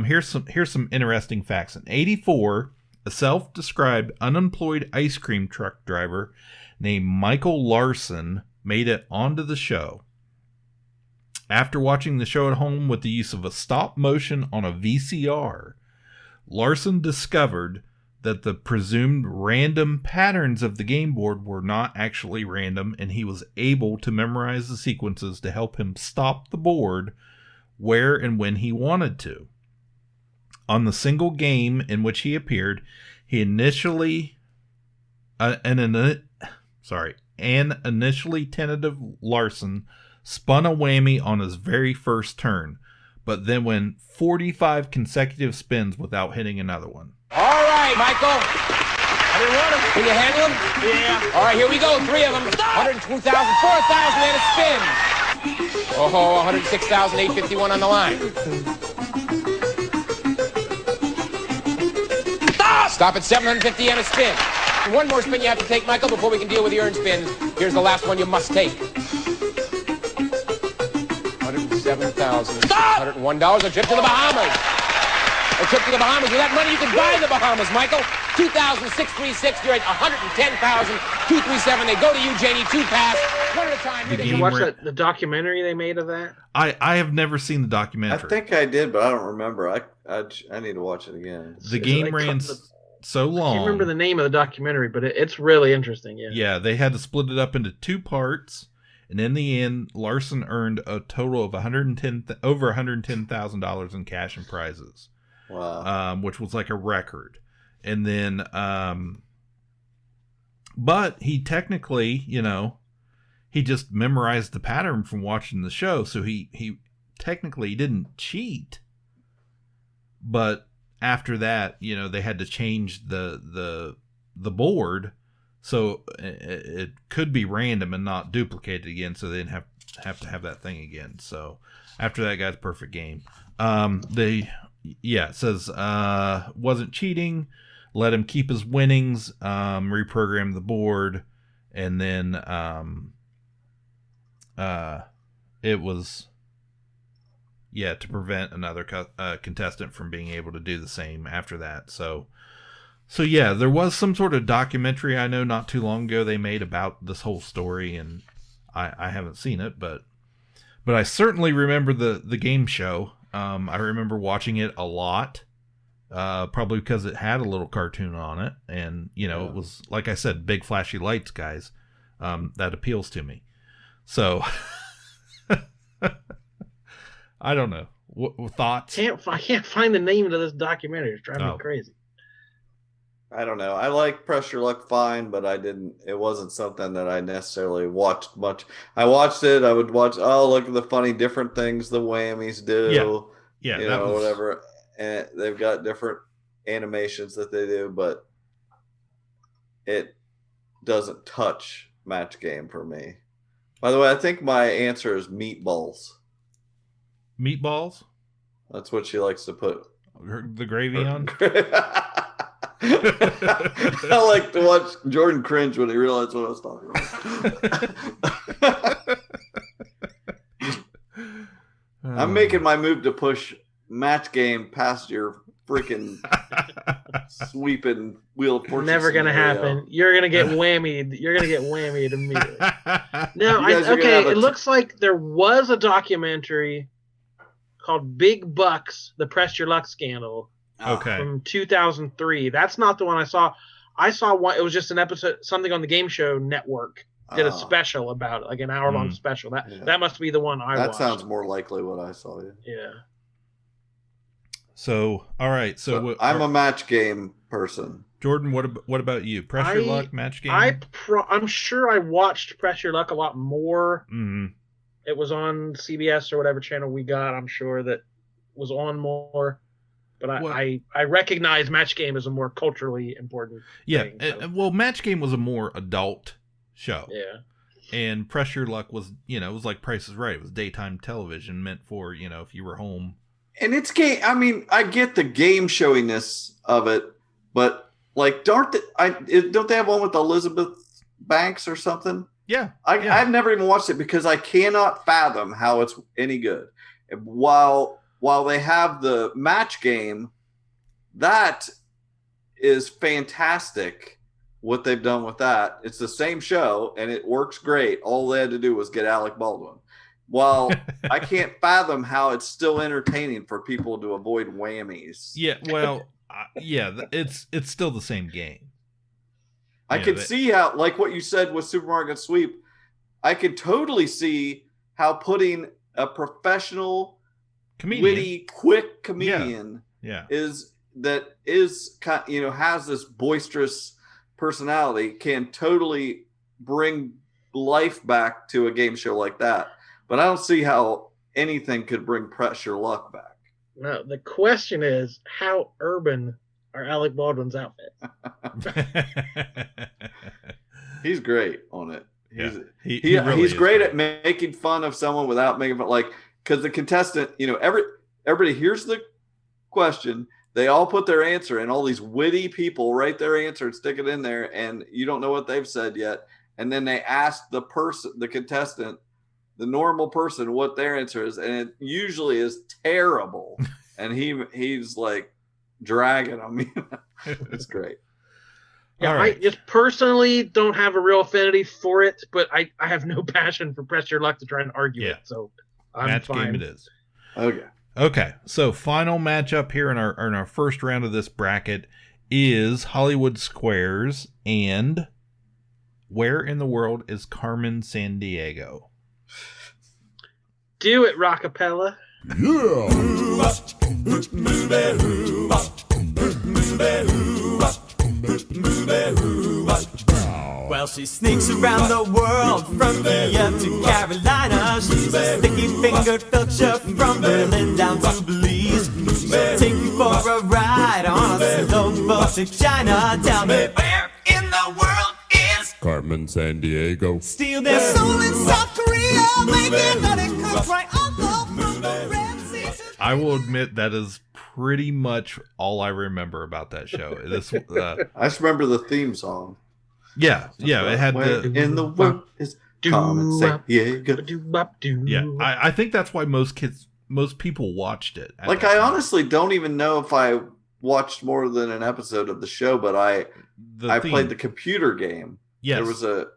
C: here's some interesting facts. In 84, a self-described unemployed ice cream truck driver named Michael Larson made it onto the show. After watching the show at home with the use of a stop motion on a VCR, Larson discovered that the presumed random patterns of the game board were not actually random, and he was able to memorize the sequences to help him stop the board where and when he wanted to. On the single game in which he appeared, he initially an initially tentative Larson spun a whammy on his very first turn, but then went 45 consecutive spins without hitting another one.
V: All right, Michael. I didn't want him. Can you handle him?
Q: Yeah.
V: All right, here we go. Three of them. 102,000, 4,000, and a spin. Oh, 106,851 on the line. Stop at 750 and a spin. One more spin you have to take, Michael, before we can deal with the earned spins. Here's the last one you must take. $107,101. A trip to the Bahamas. A trip to the Bahamas. With that money, you can buy the Bahamas, Michael. 2,636. You're at 110,237. They go to you, Janie. Two pass. One at a time.
B: Did you watch the documentary they made of that?
C: I have never seen the documentary.
D: I think I did, but I don't remember. I need to watch it again.
C: The game ran so long.
B: I can't remember the name of the documentary, but it's really interesting.
C: Yeah, they had to split it up into two parts. And in the end, Larson earned a total of over $110,000 in cash and prizes.
D: Wow.
C: Which was like a record. And then, but he technically, he just memorized the pattern from watching the show. So he technically didn't cheat. But after that, they had to change the board. So it could be random and not duplicated again. So they didn't have to have that thing again. So after that, got a perfect game. It says wasn't cheating. Let him keep his winnings. Reprogram the board, and then it was to prevent another contestant from being able to do the same after that. So yeah, there was some sort of documentary I know not too long ago they made about this whole story, and I haven't seen it, but I certainly remember the game show. I remember watching it a lot, probably because it had a little cartoon on it, and it was, like I said, big flashy lights, guys. That appeals to me. So I don't know. What thoughts?
B: I can't find the name of this documentary. It's driving me crazy.
D: I don't know. I like Pressure Luck fine, but it wasn't something that I necessarily watched much. I watched it. I would watch, look at the funny different things the whammies do. Yeah. Whatever. And they've got different animations that they do, but it doesn't touch Match Game for me. By the way, I think my answer is meatballs.
C: Meatballs? That's
D: what she likes to put
C: the gravy on?
D: I like to watch Jordan cringe when he realized what I was talking about. I'm making my move to push Match Game past your freaking sweeping Wheel of Fortune.
B: Never gonna happen. You're gonna get whammied. You're gonna get whammied immediately. No, it looks like there was a documentary called Big Bucks: The Press Your Luck Scandal.
C: Okay.
B: From 2003. That's not the one I saw. I saw one. It was just an episode, something on the Game Show Network did a special about it, like an hour-long special. That must be the one I watched.
D: That sounds more likely what I saw.
B: Yeah.
C: So, all right. So
D: I'm a Match Game person.
C: Jordan, what about you? Press Your Luck, Match Game?
B: I'm sure I watched Press Your Luck a lot more.
C: Mm-hmm.
B: It was on CBS or whatever channel we got. I'm sure that was on more. But I recognize Match Game as a more culturally important thing. So.
C: Well, Match Game was a more adult show.
B: Yeah.
C: And Press Your Luck was, it was like Price is Right. It was daytime television meant for, if you were home.
D: And it's game. I mean, I get the game showiness of it, but like, don't they have one with Elizabeth Banks or something?
C: Yeah.
D: I've never even watched it because I cannot fathom how it's any good. While they have the Match Game, that is fantastic what they've done with that. It's the same show, and it works great. All they had to do was get Alec Baldwin. While I can't fathom how it's still entertaining for people to avoid whammies.
C: Yeah, well, it's still the same game.
D: I could see how, like what you said with Supermarket Sweep, I could totally see how putting a professional comedian, witty, quick comedian has this boisterous personality, can totally bring life back to a game show like that. But I don't see how anything could bring Pressure Luck back.
B: No, the question is, how urban are Alec Baldwin's outfits?
D: He's great on it. He's
C: really
D: he's great at making fun of someone without making fun. Like, because the contestant, everybody hears the question, they all put their answer, and all these witty people write their answer and stick it in there, and you don't know what they've said yet. And then they ask the contestant, the normal person, what their answer is, and it usually is terrible. And he's like dragging them. It's great.
B: Yeah, right. I just personally don't have a real affinity for it, but I have no passion for Press Your Luck to try and argue it. So I'm
C: Match
B: fine.
C: Game it is.
D: Okay.
C: So final matchup here in our first round of this bracket is Hollywood Squares and Where in the World is Carmen Sandiego?
B: Do it, Rockapella.
A: Well, she sneaks around the world from India to Carolina. She's a sticky-fingered filcher from Berlin down to Belize. She'll take you for a ride on a slow boat to China. Tell me, where in the world is
E: Carmen Sandiego?
A: Steal their soul in South Korea, making nutty cooks right on the Red Sea.
C: I will admit that is pretty much all I remember about that show.
D: I just remember the theme song.
C: Yeah, it had
D: in the world is Carmen Sandiego.
C: Yeah, I think that's why most kids most people watched it.
D: Like, I honestly don't even know if I watched more than an episode of the show, but I played the computer game.
C: Yes.
D: There was a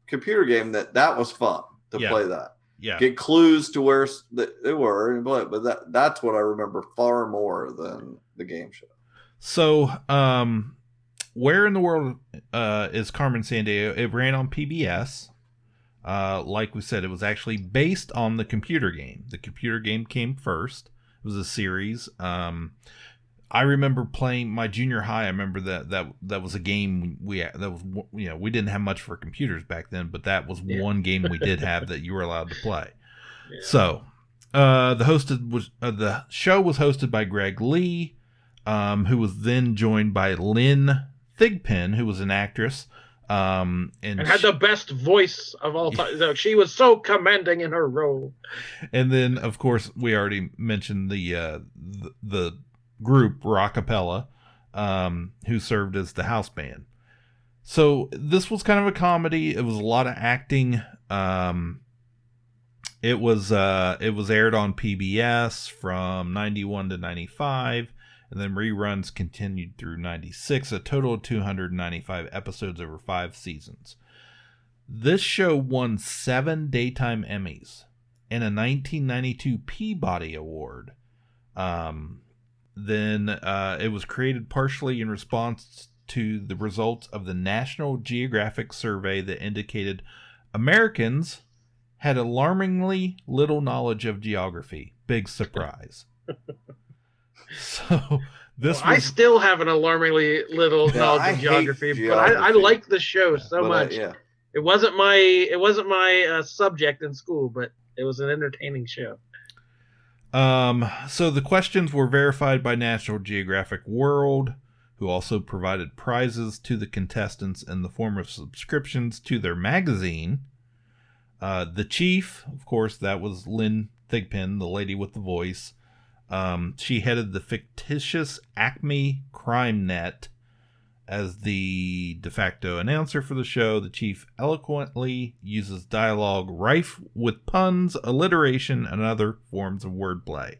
D: computer game that was fun to play that.
C: Yeah.
D: Get clues to where they were, but that's what I remember far more than the game show.
C: So, where in the world is Carmen Sandiego? It ran on PBS. Like we said, it was actually based on the computer game. The computer game came first. It was a series. I remember playing my junior high. I remember that was a game we didn't have much for computers back then, but that was one game we did have that you were allowed to play. Yeah. So, the show was hosted by Greg Lee, who was then joined by Lynn Thigpen, who was an actress. And
B: had the best voice of all time. She was so commanding in her role.
C: And then, of course, we already mentioned the group Rockapella, who served as the house band. So this was kind of a comedy. It was a lot of acting. It was aired on PBS from 91 to 95. And then reruns continued through 96, a total of 295 episodes over 5 seasons. This show won 7 Daytime Emmys and a 1992 Peabody Award. Then it was created partially in response to the results of the National Geographic survey that indicated Americans had alarmingly little knowledge of geography. Big surprise. So
B: I still have an alarmingly little knowledge of geography, but I like the show so much. It wasn't my subject in school, but it was an entertaining show.
C: So the questions were verified by National Geographic World, who also provided prizes to the contestants in the form of subscriptions to their magazine. The chief, of course, that was Lynn Thigpen, the lady with the voice. She headed the fictitious Acme Crime Net as the de facto announcer for the show. The chief eloquently uses dialogue rife with puns, alliteration, and other forms of wordplay.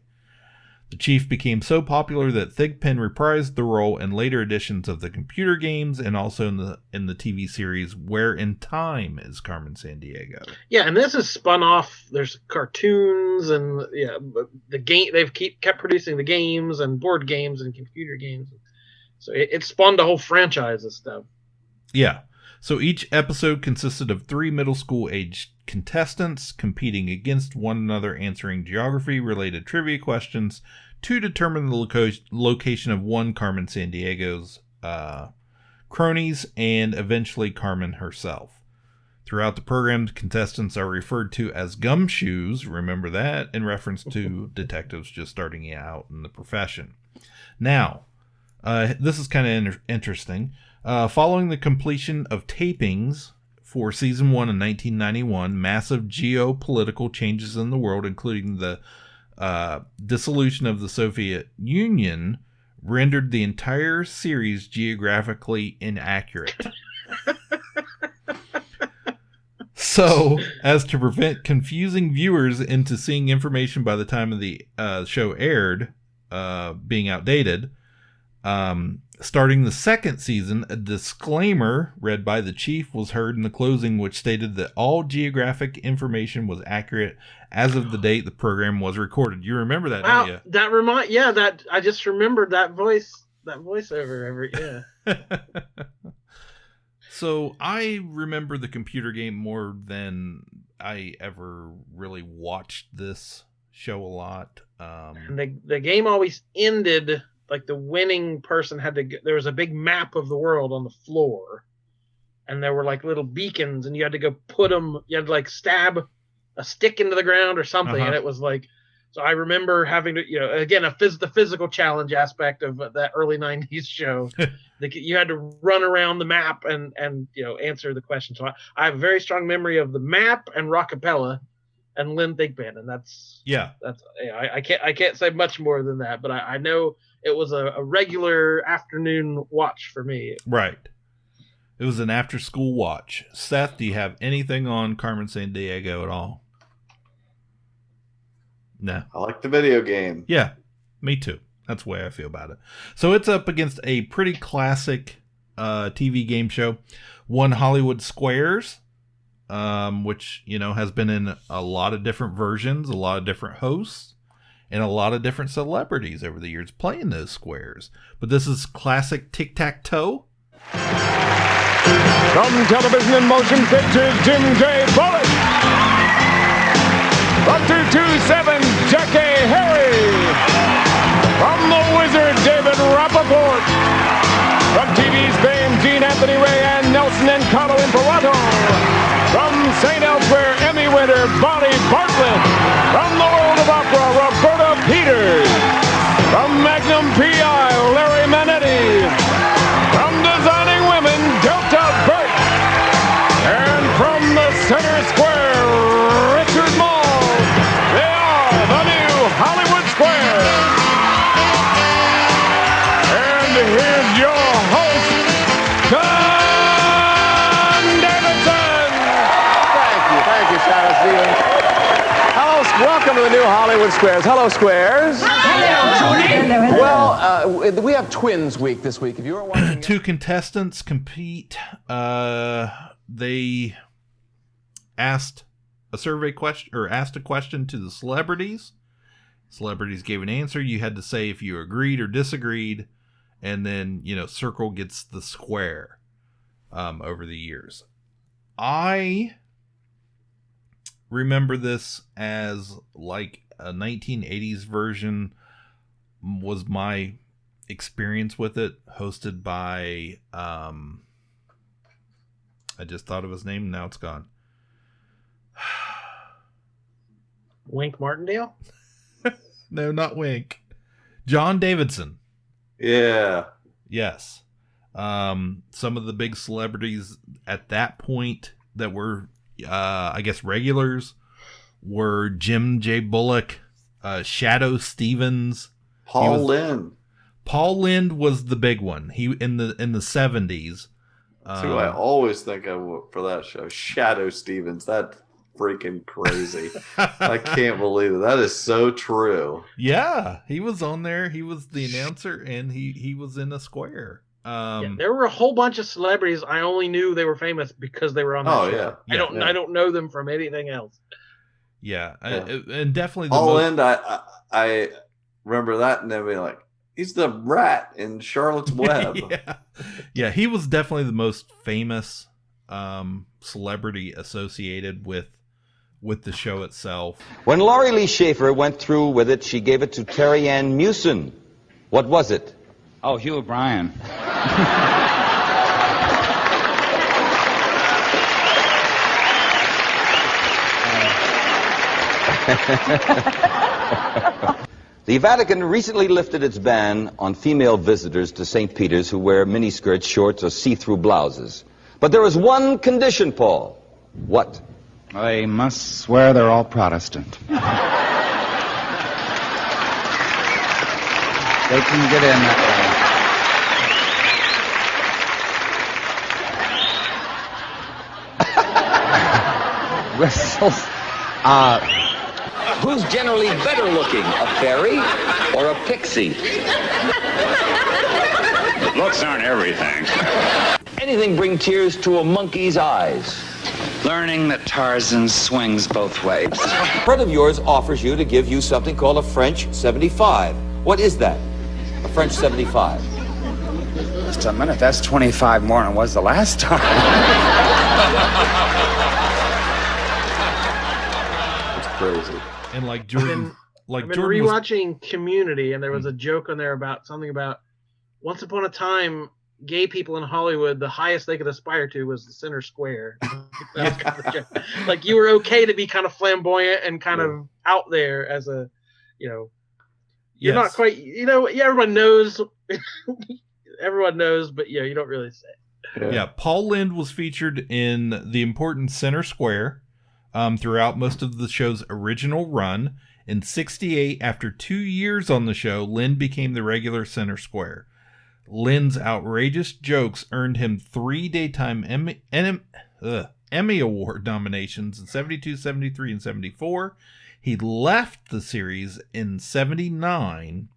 C: The chief became so popular that Thigpen reprised the role in later editions of the computer games and also in the TV series Where in Time is Carmen Sandiego.
B: Yeah, and this is spun off. There's cartoons and the game. They've kept producing the games and board games and computer games. So it spawned a whole franchise of stuff.
C: Yeah. So each episode consisted of 3 middle school aged contestants competing against one another, answering geography-related trivia questions to determine the location of one Carmen Sandiego's cronies and eventually Carmen herself. Throughout the program, the contestants are referred to as gumshoes, remember that, in reference to detectives just starting out in the profession. Now, this is kind of interesting. Following the completion of tapings for Season 1 in 1991, massive geopolitical changes in the world, including the dissolution of the Soviet Union, rendered the entire series geographically inaccurate. So, as to prevent confusing viewers into seeing information by the time of the show aired being outdated, starting the second season, a disclaimer read by the chief was heard in the closing, which stated that all geographic information was accurate as of the date the program was recorded. You remember that, don't you?
B: That I just remembered that voiceover.
C: So I remember the computer game more than I ever really watched this show a lot.
B: And the game always ended. Like the winning person there was a big map of the world on the floor, and there were like little beacons, and you had to go put them. You had to like stab a stick into the ground or something, and it was like. So I remember having to, again, the physical challenge aspect of that early '90s show. You had to run around the map and answer the question. So I have a very strong memory of the map and Rockapella and Lynn Thigpen, and that's I can't say much more than that, but I know. It was a regular afternoon watch for me.
C: Right. It was an after-school watch. Seth, do you have anything on Carmen Sandiego at all? No.
D: I like the video game.
C: Yeah, me too. That's the way I feel about it. So it's up against a pretty classic TV game show, One Hollywood Squares, which, has been in a lot of different versions, a lot of different hosts, and a lot of different celebrities over the years playing those squares. But this is classic tic-tac-toe.
F: From Television in Motion Pictures, Jim J. Bullock. From 227, Jackie Harry. From The Wizard, David Rappaport. From TV's fame, Gene Anthony Ray and Nelson and Carlo Imperato. From St. Elsewhere, Emmy winner, Bonnie Bartlett. From the world of opera, Roberta Peters. From Magnum P.I., Larry Manetti. From Designing Women, Delta Burke. And from the center square, Richard Mall. They are the new Hollywood Square. And here's your host, John Davidson.
G: Thank you, Shadow Stevens. Hello, welcome to the new Hollywood Squares. Hello, Squares. Hello. Well, we have Twins Week this week. If you were watching,
C: two contestants compete. They asked a survey question, or asked a question to the celebrities. Celebrities gave an answer. You had to say if you agreed or disagreed, and then circle gets the square. Over the years, I remember this as like a 1980s version was my experience with it, hosted by I just thought of his name, now it's gone.
B: Wink Martindale?
C: No, not Wink. John Davidson.
D: Yeah.
C: Yes. Some of the big celebrities at that point that were I guess regulars were Jim J. Bullock, Shadow Stevens,
D: Paul Lynde.
C: Paul Lynde was the big one. He in the 70s.
D: That's who I always think of for that show. Shadow Stevens. That's freaking crazy. I can't believe it. That is so true.
C: Yeah, he was on there. He was the announcer, and he was in a square.
B: There were a whole bunch of celebrities. I only knew they were famous because they were on that show. I don't know them from anything else.
C: Yeah. And definitely
D: Paul Lynde, I remember that, and they'd be like, he's the rat in Charlotte's Web.
C: Yeah, he was definitely the most famous celebrity associated with the show itself.
I: When Laurie Lee Schaefer went through with it, she gave it to Terry Ann Mewson. What was it?
X: Oh, Hugh O'Brien.
I: The Vatican recently lifted its ban on female visitors to St. Peter's who wear miniskirts, shorts, or see-through blouses. But there is one condition, Paul. What?
X: They must swear they're all Protestant. They can get in that way. Whistles.
Y: Who's generally better looking, a fairy or a pixie?
J: Looks aren't everything.
Y: Anything bring tears to a monkey's eyes?
X: Learning that Tarzan swings both ways.
I: A friend of yours offers you to give you something called a French 75. What is that? A French 75.
X: Just a minute, that's 25 more than it was the last time.
D: That's crazy.
C: And like Jordan,
B: I've been rewatching Community, and there was a joke on there about something about once upon a time, gay people in Hollywood, the highest they could aspire to was the center square. That was kind of a joke. Like you were okay to be kind of flamboyant and kind of out there as a, you're not quite, everyone knows, but you don't really say.
C: Yeah, Paul Lynde was featured in the important center square throughout most of the show's original run. In '68, after 2 years on the show, Lynde became the regular center square. Lynde's outrageous jokes earned him 3 daytime Emmy Award nominations in 72, 73, and 74. He left the series in 79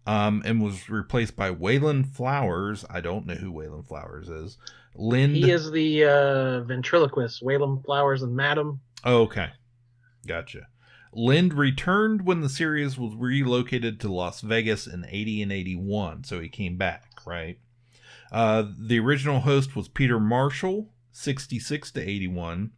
C: and was replaced by Waylon Flowers. I don't know who Waylon Flowers is.
B: He is the ventriloquist, Waylon Flowers and Madam.
C: Oh, okay. Gotcha. Lind returned when the series was relocated to Las Vegas in 80 and 81, so he came back, right? The original host was Peter Marshall, 66 to 81,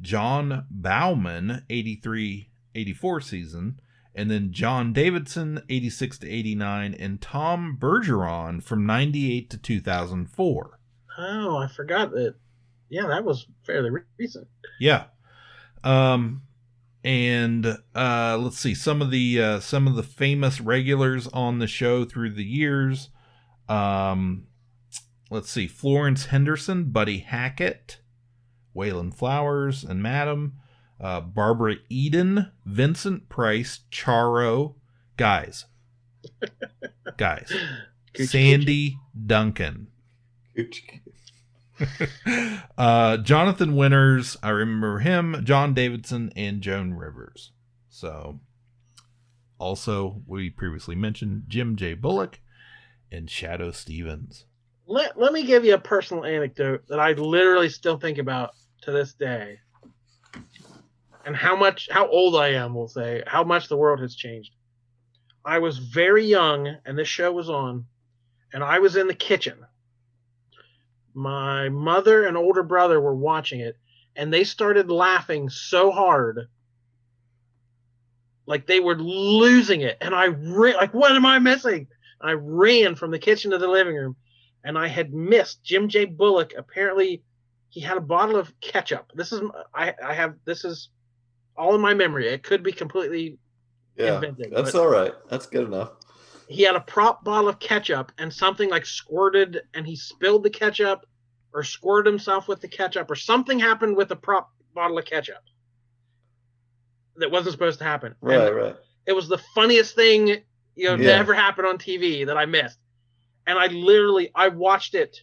C: John Bauman, 83-84 season, and then John Davidson, 86 to 89, and Tom Bergeron from 98 to 2004.
B: Oh, I forgot that. Yeah, that was fairly recent.
C: Yeah. And let's see some of the famous regulars on the show through the years. Let's see, Florence Henderson, Buddy Hackett, Waylon Flowers and Madam, Barbara Eden, Vincent Price, Charo, guys, Sandy Duncan, Jonathan Winters, I remember him, John Davidson, and Joan Rivers. So, also, we previously mentioned Jim J. Bullock and Shadow Stevens.
B: Let me give you a personal anecdote that I literally still think about to this day. And how old I am, we'll say, how much the world has changed. I was very young, and this show was on, and I was in the kitchen. My mother and older brother were watching it, and they started laughing so hard, like they were losing it. And I like, what am I missing? I ran from the kitchen to the living room, and I had missed Jim J. Bullock. Apparently, he had a bottle of ketchup. This is all in my memory. It could be completely invented.
D: That's all right. That's good enough.
B: He had a prop bottle of ketchup, and something like squirted, and he spilled the ketchup or squirted himself with the ketchup, or something happened with the prop bottle of ketchup that wasn't supposed to happen.
D: Right.
B: It was the funniest thing, to ever happen on TV that I missed. And I watched it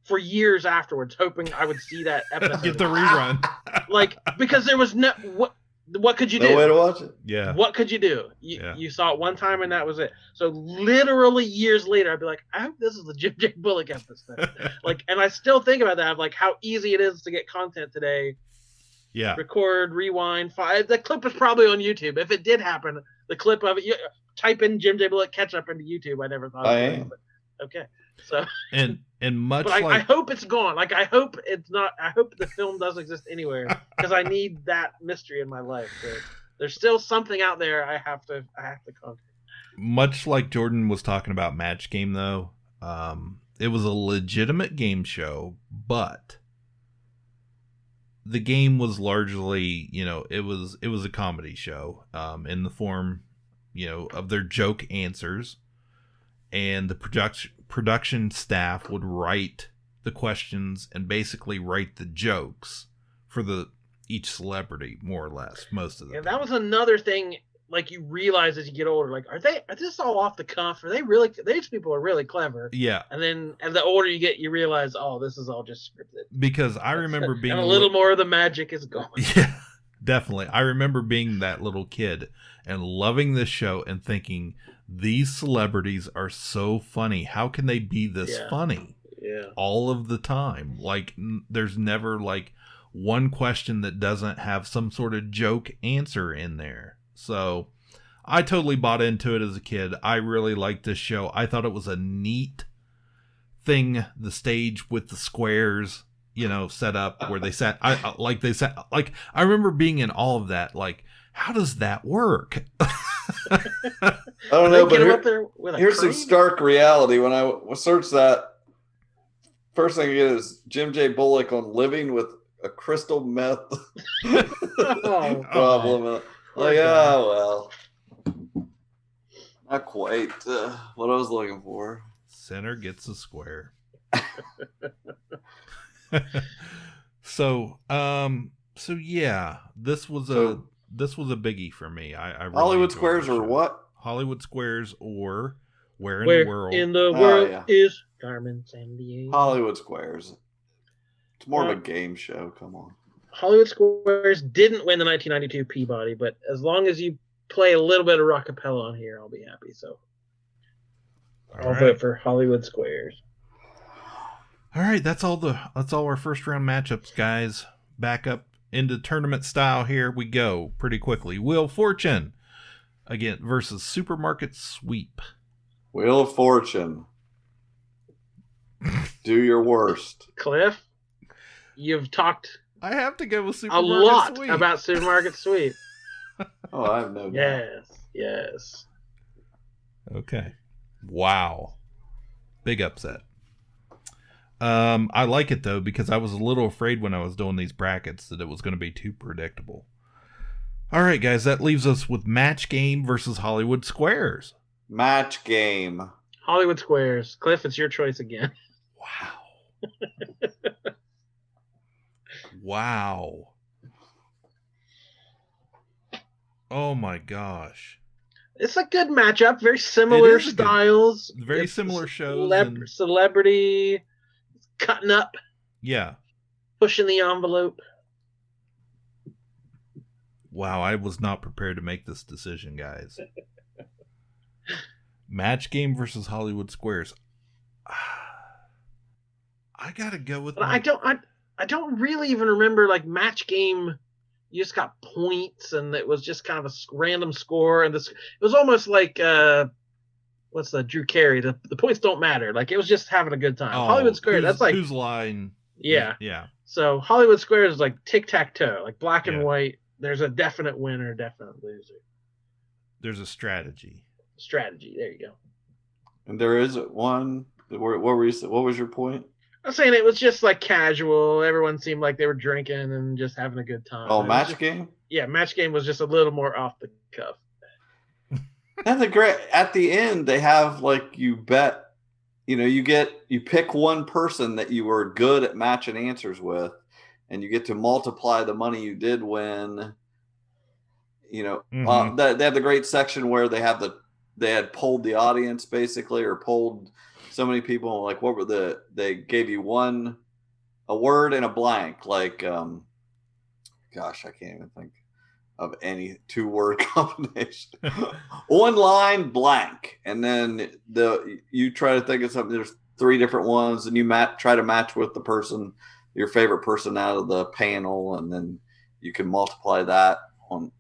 B: for years afterwards, hoping I would see that episode.
C: Get the rerun.
B: Because there was what could you do?
D: No way to watch it.
C: Yeah.
B: What could you do? You saw it one time and that was it. So literally years later, I'd be like, I hope this is the Jim J. Bullock episode. And I still think about that, of like how easy it is to get content today.
C: Yeah.
B: Record, rewind. The clip is probably on YouTube. If it did happen, the clip of it, type in Jim J. Bullock catch up into YouTube. I never thought of it. Okay. So
C: and much
B: but
C: like
B: I hope it's gone. Like I hope it's not. I hope the film doesn't exist anywhere, because I need that mystery in my life. So there's still something out there I have to conquer.
C: Much like Jordan was talking about Match Game, though, it was a legitimate game show, but the game was largely, it was a comedy show, in the form, of their joke answers. And the production staff would write the questions and basically write the jokes for each celebrity, more or less, most of them.
B: Yeah, that was another thing. Like, you realize as you get older, like, are this all off the cuff? Are they really? These people are really clever.
C: Yeah.
B: And then, the older you get, you realize, oh, this is all just scripted.
C: Because I remember being
B: and a little more of the magic is gone.
C: Yeah, definitely. I remember being that little kid and loving this show and thinking, these celebrities are so funny. How can they be this funny?
B: Yeah.
C: All of the time. Like, there's never like one question that doesn't have some sort of joke answer in there. So I totally bought into it as a kid. I really liked this show. I thought it was a neat thing, the stage with the squares, set up where they sat. I remember being in all of that. Like, how does that work?
D: I don't know, but here's some stark reality. When I search that, first thing I get is Jim J. Bullock on living with a crystal meth problem. Well, not quite what I was looking for.
C: Center gets a square. So yeah, this was a biggie for me. I really
D: Hollywood Squares or what?
C: Hollywood Squares or Where in the World?
B: In the world is Carmen Sandiego?
D: Hollywood Squares. It's more of a game show. Come on.
B: Hollywood Squares didn't win the 1992 Peabody, but as long as you play a little bit of rockapella on here, I'll be happy. So I'll vote for Hollywood Squares.
C: All right, that's all our first round matchups, guys. Back up into tournament style. Here we go pretty quickly. Wheel of Fortune again versus Supermarket Sweep.
D: Wheel of Fortune. Do your worst.
B: Cliff, you've talked
C: I have to go with
B: a
C: Supermarket
B: lot
C: Sweep.
B: about Supermarket Sweep.
D: Oh, I have no doubt.
B: Yes.
C: Okay. Wow. Big upset. I like it though because I was a little afraid when I was doing these brackets that it was going to be too predictable. All right, guys, that leaves us with Match Game versus Hollywood Squares.
D: Match Game.
B: Hollywood Squares. Cliff, it's your choice again.
C: Wow. Oh my gosh.
B: It's a good matchup. Very similar styles.
C: Very similar shows.
B: Celebrity. Cutting up.
C: Yeah.
B: Pushing the envelope.
C: Wow, I was not prepared to make this decision, guys. Match Game versus Hollywood Squares. I gotta go with.
B: I don't really even remember like Match Game. You just got points, and it was just kind of a random score, and it was almost like what's the Drew Carey? The points don't matter. Like it was just having a good time. Hollywood Squares. That's like
C: whose line.
B: Yeah.
C: Yeah.
B: So Hollywood Squares is like tic-tac-toe, like black and white. There's a definite winner, definite loser.
C: There's a strategy.
B: There you go.
D: And there is one. What was your point?
B: I'm saying it was just like casual. Everyone seemed like they were drinking and just having a good time.
D: Oh, Match Game?
B: Yeah, Match Game was just a little more off the cuff.
D: And at the end, they have like you bet. You pick one person that you were good at matching answers with, and you get to multiply the money you did win. They have the great section where they had polled the audience basically, or polled so many people. Like they gave you a word and a blank. Like, gosh, I can't even think of any 2-word combination. One line blank, and then you try to think of something. There's 3 different ones, and you try to match with the person, your favorite person out of the panel, and then you can multiply that on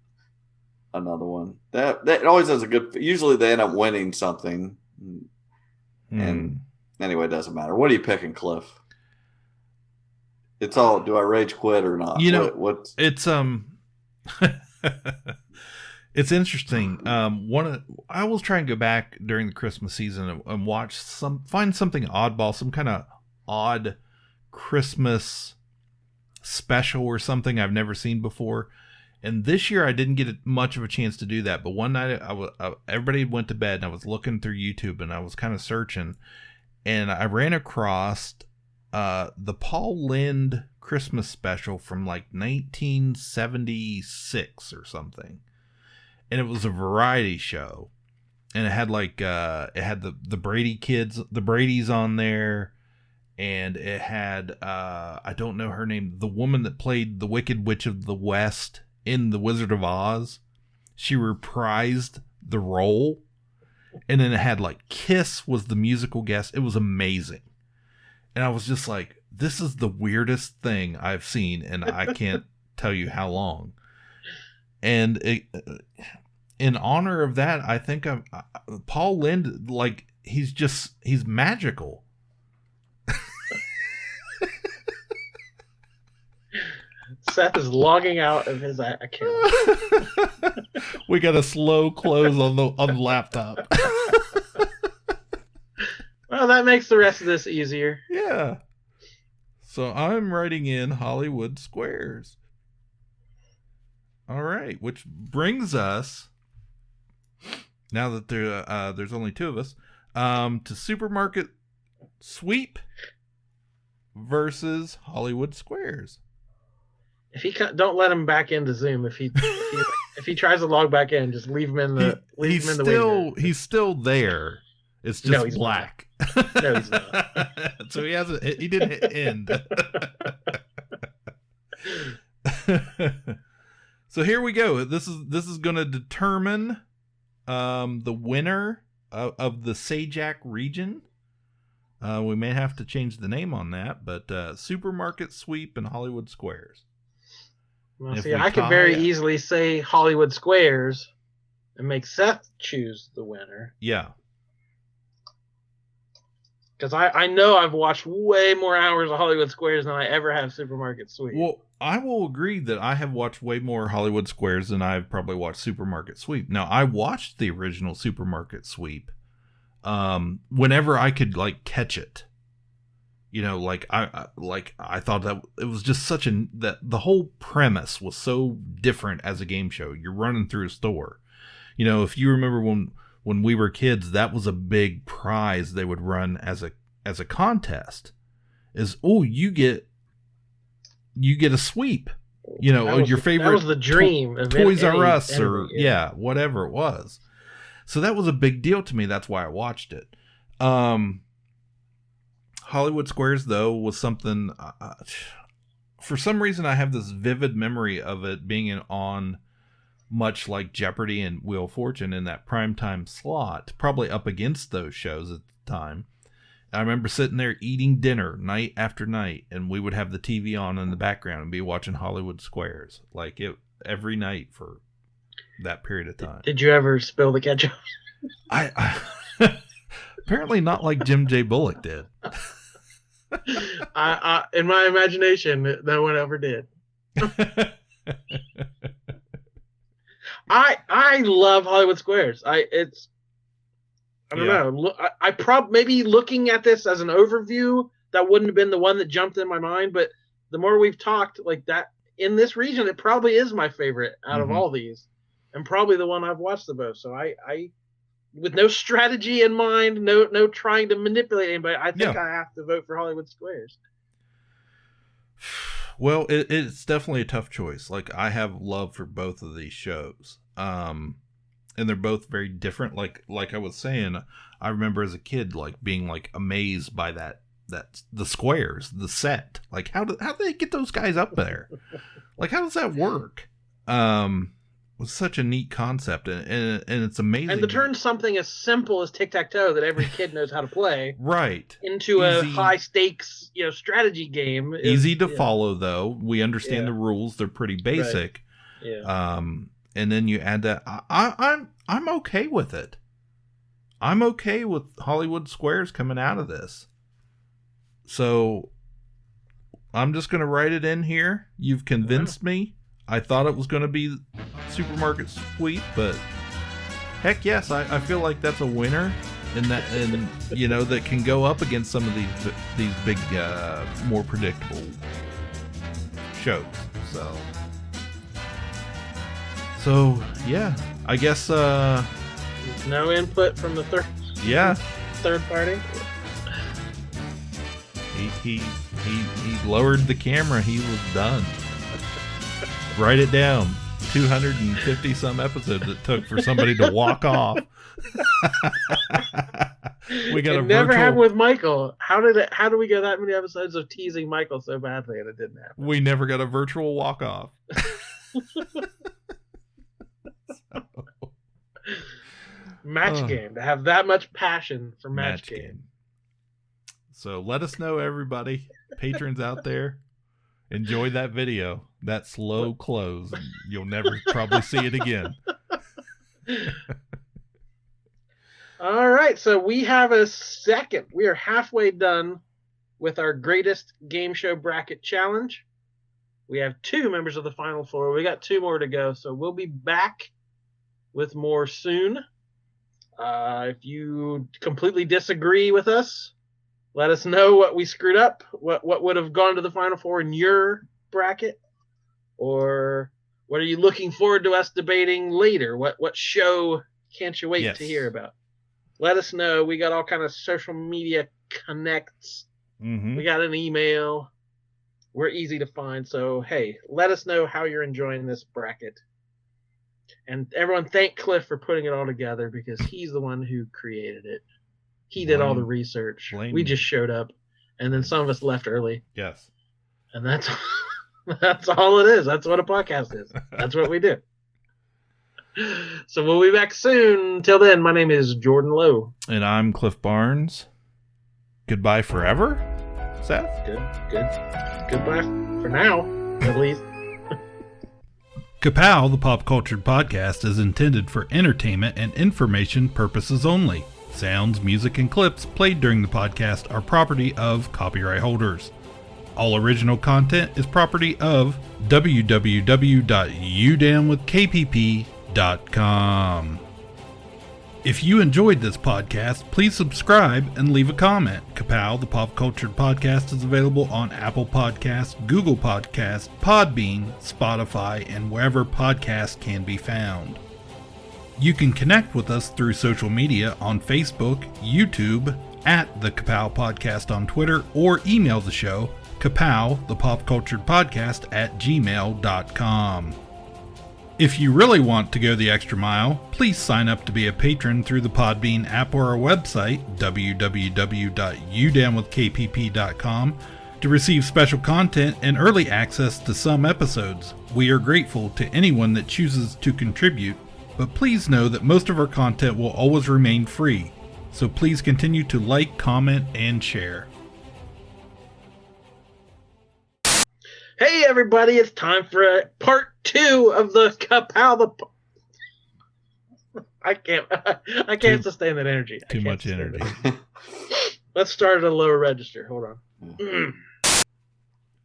D: another one. That always has a good. Usually they end up winning something, and anyway, it doesn't matter. What are you picking, Cliff? It's all. Do I rage quit or not?
C: It's it's interesting. I will try and go back during the Christmas season and find something oddball, some kind of odd Christmas special or something I've never seen before. And this year I didn't get much of a chance to do that. But one night everybody went to bed and I was looking through YouTube and I was kind of searching, and I ran across the Paul Lynde Christmas special from like 1976 or something, and it was a variety show, and it had like it had the Brady kids, the Bradys on there, and it had I don't know her name, the woman that played the Wicked Witch of the West in The Wizard of Oz. She reprised the role, and then it had like Kiss was the musical guest. It was amazing. And I was just like, this is the weirdest thing I've seen, and I can't tell you how long. And in honor of that, I think Paul Lynde, like, he's magical.
B: Seth is logging out of his account.
C: We got a slow close on the laptop.
B: Well, that makes the rest of this easier.
C: Yeah. So I'm writing in Hollywood Squares. All right, which brings us, now that there's only 2 of us, to Supermarket Sweep versus Hollywood Squares.
B: If he don't let him back into Zoom. If he tries to log back in, just leave him in the.
C: He's still there. It's just black.
B: No, he's not.
C: So he hasn't. He didn't hit end. So here we go. This is going to determine the winner of the Sajak Region. We may have to change the name on that, but Supermarket Sweep and Hollywood Squares.
B: Well, see, I could very easily say Hollywood Squares and make Seth choose the winner.
C: Yeah.
B: Because I know I've watched way more hours of Hollywood Squares than I ever have Supermarket Sweep.
C: Well, I will agree that I have watched way more Hollywood Squares than I've probably watched Supermarket Sweep. Now, I watched the original Supermarket Sweep whenever I could like catch it. You know, like I thought that it was just that the whole premise was so different as a game show. You're running through a store. You know, if you remember when we were kids, that was a big prize they would run as a contest. Is you get a sweep. You know, your favorite.
B: That was the dream.
C: Toys R Us or whatever it was. So that was a big deal to me. That's why I watched it. Hollywood Squares, though, was something. For some reason, I have this vivid memory of it being on, much like Jeopardy and Wheel of Fortune, in that primetime slot, probably up against those shows at the time. I remember sitting there eating dinner night after night, and we would have the TV on in the background and be watching Hollywood Squares like it every night for that period of time.
B: Did you ever spill the ketchup?
C: I apparently not like Jim J. Bullock did.
B: I in my imagination, no one ever did. I love Hollywood Squares. I don't know. Maybe looking at this as an overview, that wouldn't have been the one that jumped in my mind. But the more we've talked like that in this region, it probably is my favorite out of all these, and probably the one I've watched the most. So I with no strategy in mind, no trying to manipulate anybody, I think I have to vote for Hollywood Squares.
C: Well, it's definitely a tough choice. Like, I have love for both of these shows. And they're both very different. Like I was saying, I remember as a kid, like, being like amazed by that the squares, the set. Like, how do they get those guys up there? Like, how does that work? It was such a neat concept, and it's amazing.
B: And to turn something as simple as tic-tac-toe that every kid knows how to play
C: right
B: into a high stakes, strategy game.
C: Easy to follow, though. We understand the rules; they're pretty basic.
B: Right. Yeah.
C: And then you add that. I'm okay with it. I'm okay with Hollywood Squares coming out of this. So I'm just going to write it in here. You've convinced me. I thought it was going to be Supermarket Sweep, but heck yes, I feel like that's a winner, and that can go up against some of these big, more predictable shows. So yeah, I guess
B: no input from the third party.
C: He lowered the camera. He was done. Write it down. 250 some episodes it took for somebody to walk off. We got
B: it never happened with Michael. How do we get that many episodes of teasing Michael so badly and it didn't happen?
C: We never got a virtual walk off.
B: Match game, to have that much passion for match game.
C: So let us know, everybody, patrons out there. Enjoy that video. That slow close. You'll never probably see it again.
B: All right. So we have a second. We are halfway done with our greatest game show bracket challenge. We have 2 members of the final 4. We got 2 more to go. So we'll be back with more soon. If you completely disagree with us, let us know what we screwed up, what would have gone to the Final 4 in your bracket, or what are you looking forward to us debating later? What show can't you wait to hear about? Let us know. We got all kind of social media connects.
C: Mm-hmm.
B: We got an email. We're easy to find. So, hey, let us know how you're enjoying this bracket. And everyone thank Cliff for putting it all together because he's the one who created it. He did all the research. We just showed up, and then some of us left early.
C: Yes.
B: And that's all it is. That's what a podcast is. That's what we do. So we'll be back soon. Till then, my name is Jordan Lowe.
C: And I'm Cliff Barnes. Goodbye forever, Seth?
B: Goodbye for now, at least.
C: Ka-Pow, the Pop Cultured Podcast, is intended for entertainment and information purposes only. Sounds, music, and clips played during the podcast are property of copyright holders. All original content is property of www.udownwithkpp.com. If you enjoyed this podcast, please subscribe and leave a comment. Ka-Pow, the Pop Cultured Podcast, is available on Apple Podcasts, Google Podcasts, Podbean, Spotify, and wherever podcasts can be found. You can connect with us through social media on Facebook, YouTube, at the Ka-Pow Podcast on Twitter, or email the show, Ka-Pow, the Pop Cultured Podcast, at gmail.com. If you really want to go the extra mile, please sign up to be a patron through the Podbean app or our website, www.udownwithkpp.com, to receive special content and early access to some episodes. We are grateful to anyone that chooses to contribute, but please know that most of our content will always remain free, so please continue to like, comment, and share.
B: Hey everybody, it's time for part 2 of the Ka-Pow. I can't sustain that energy.
C: Too much energy.
B: Let's start at a lower register. Hold on.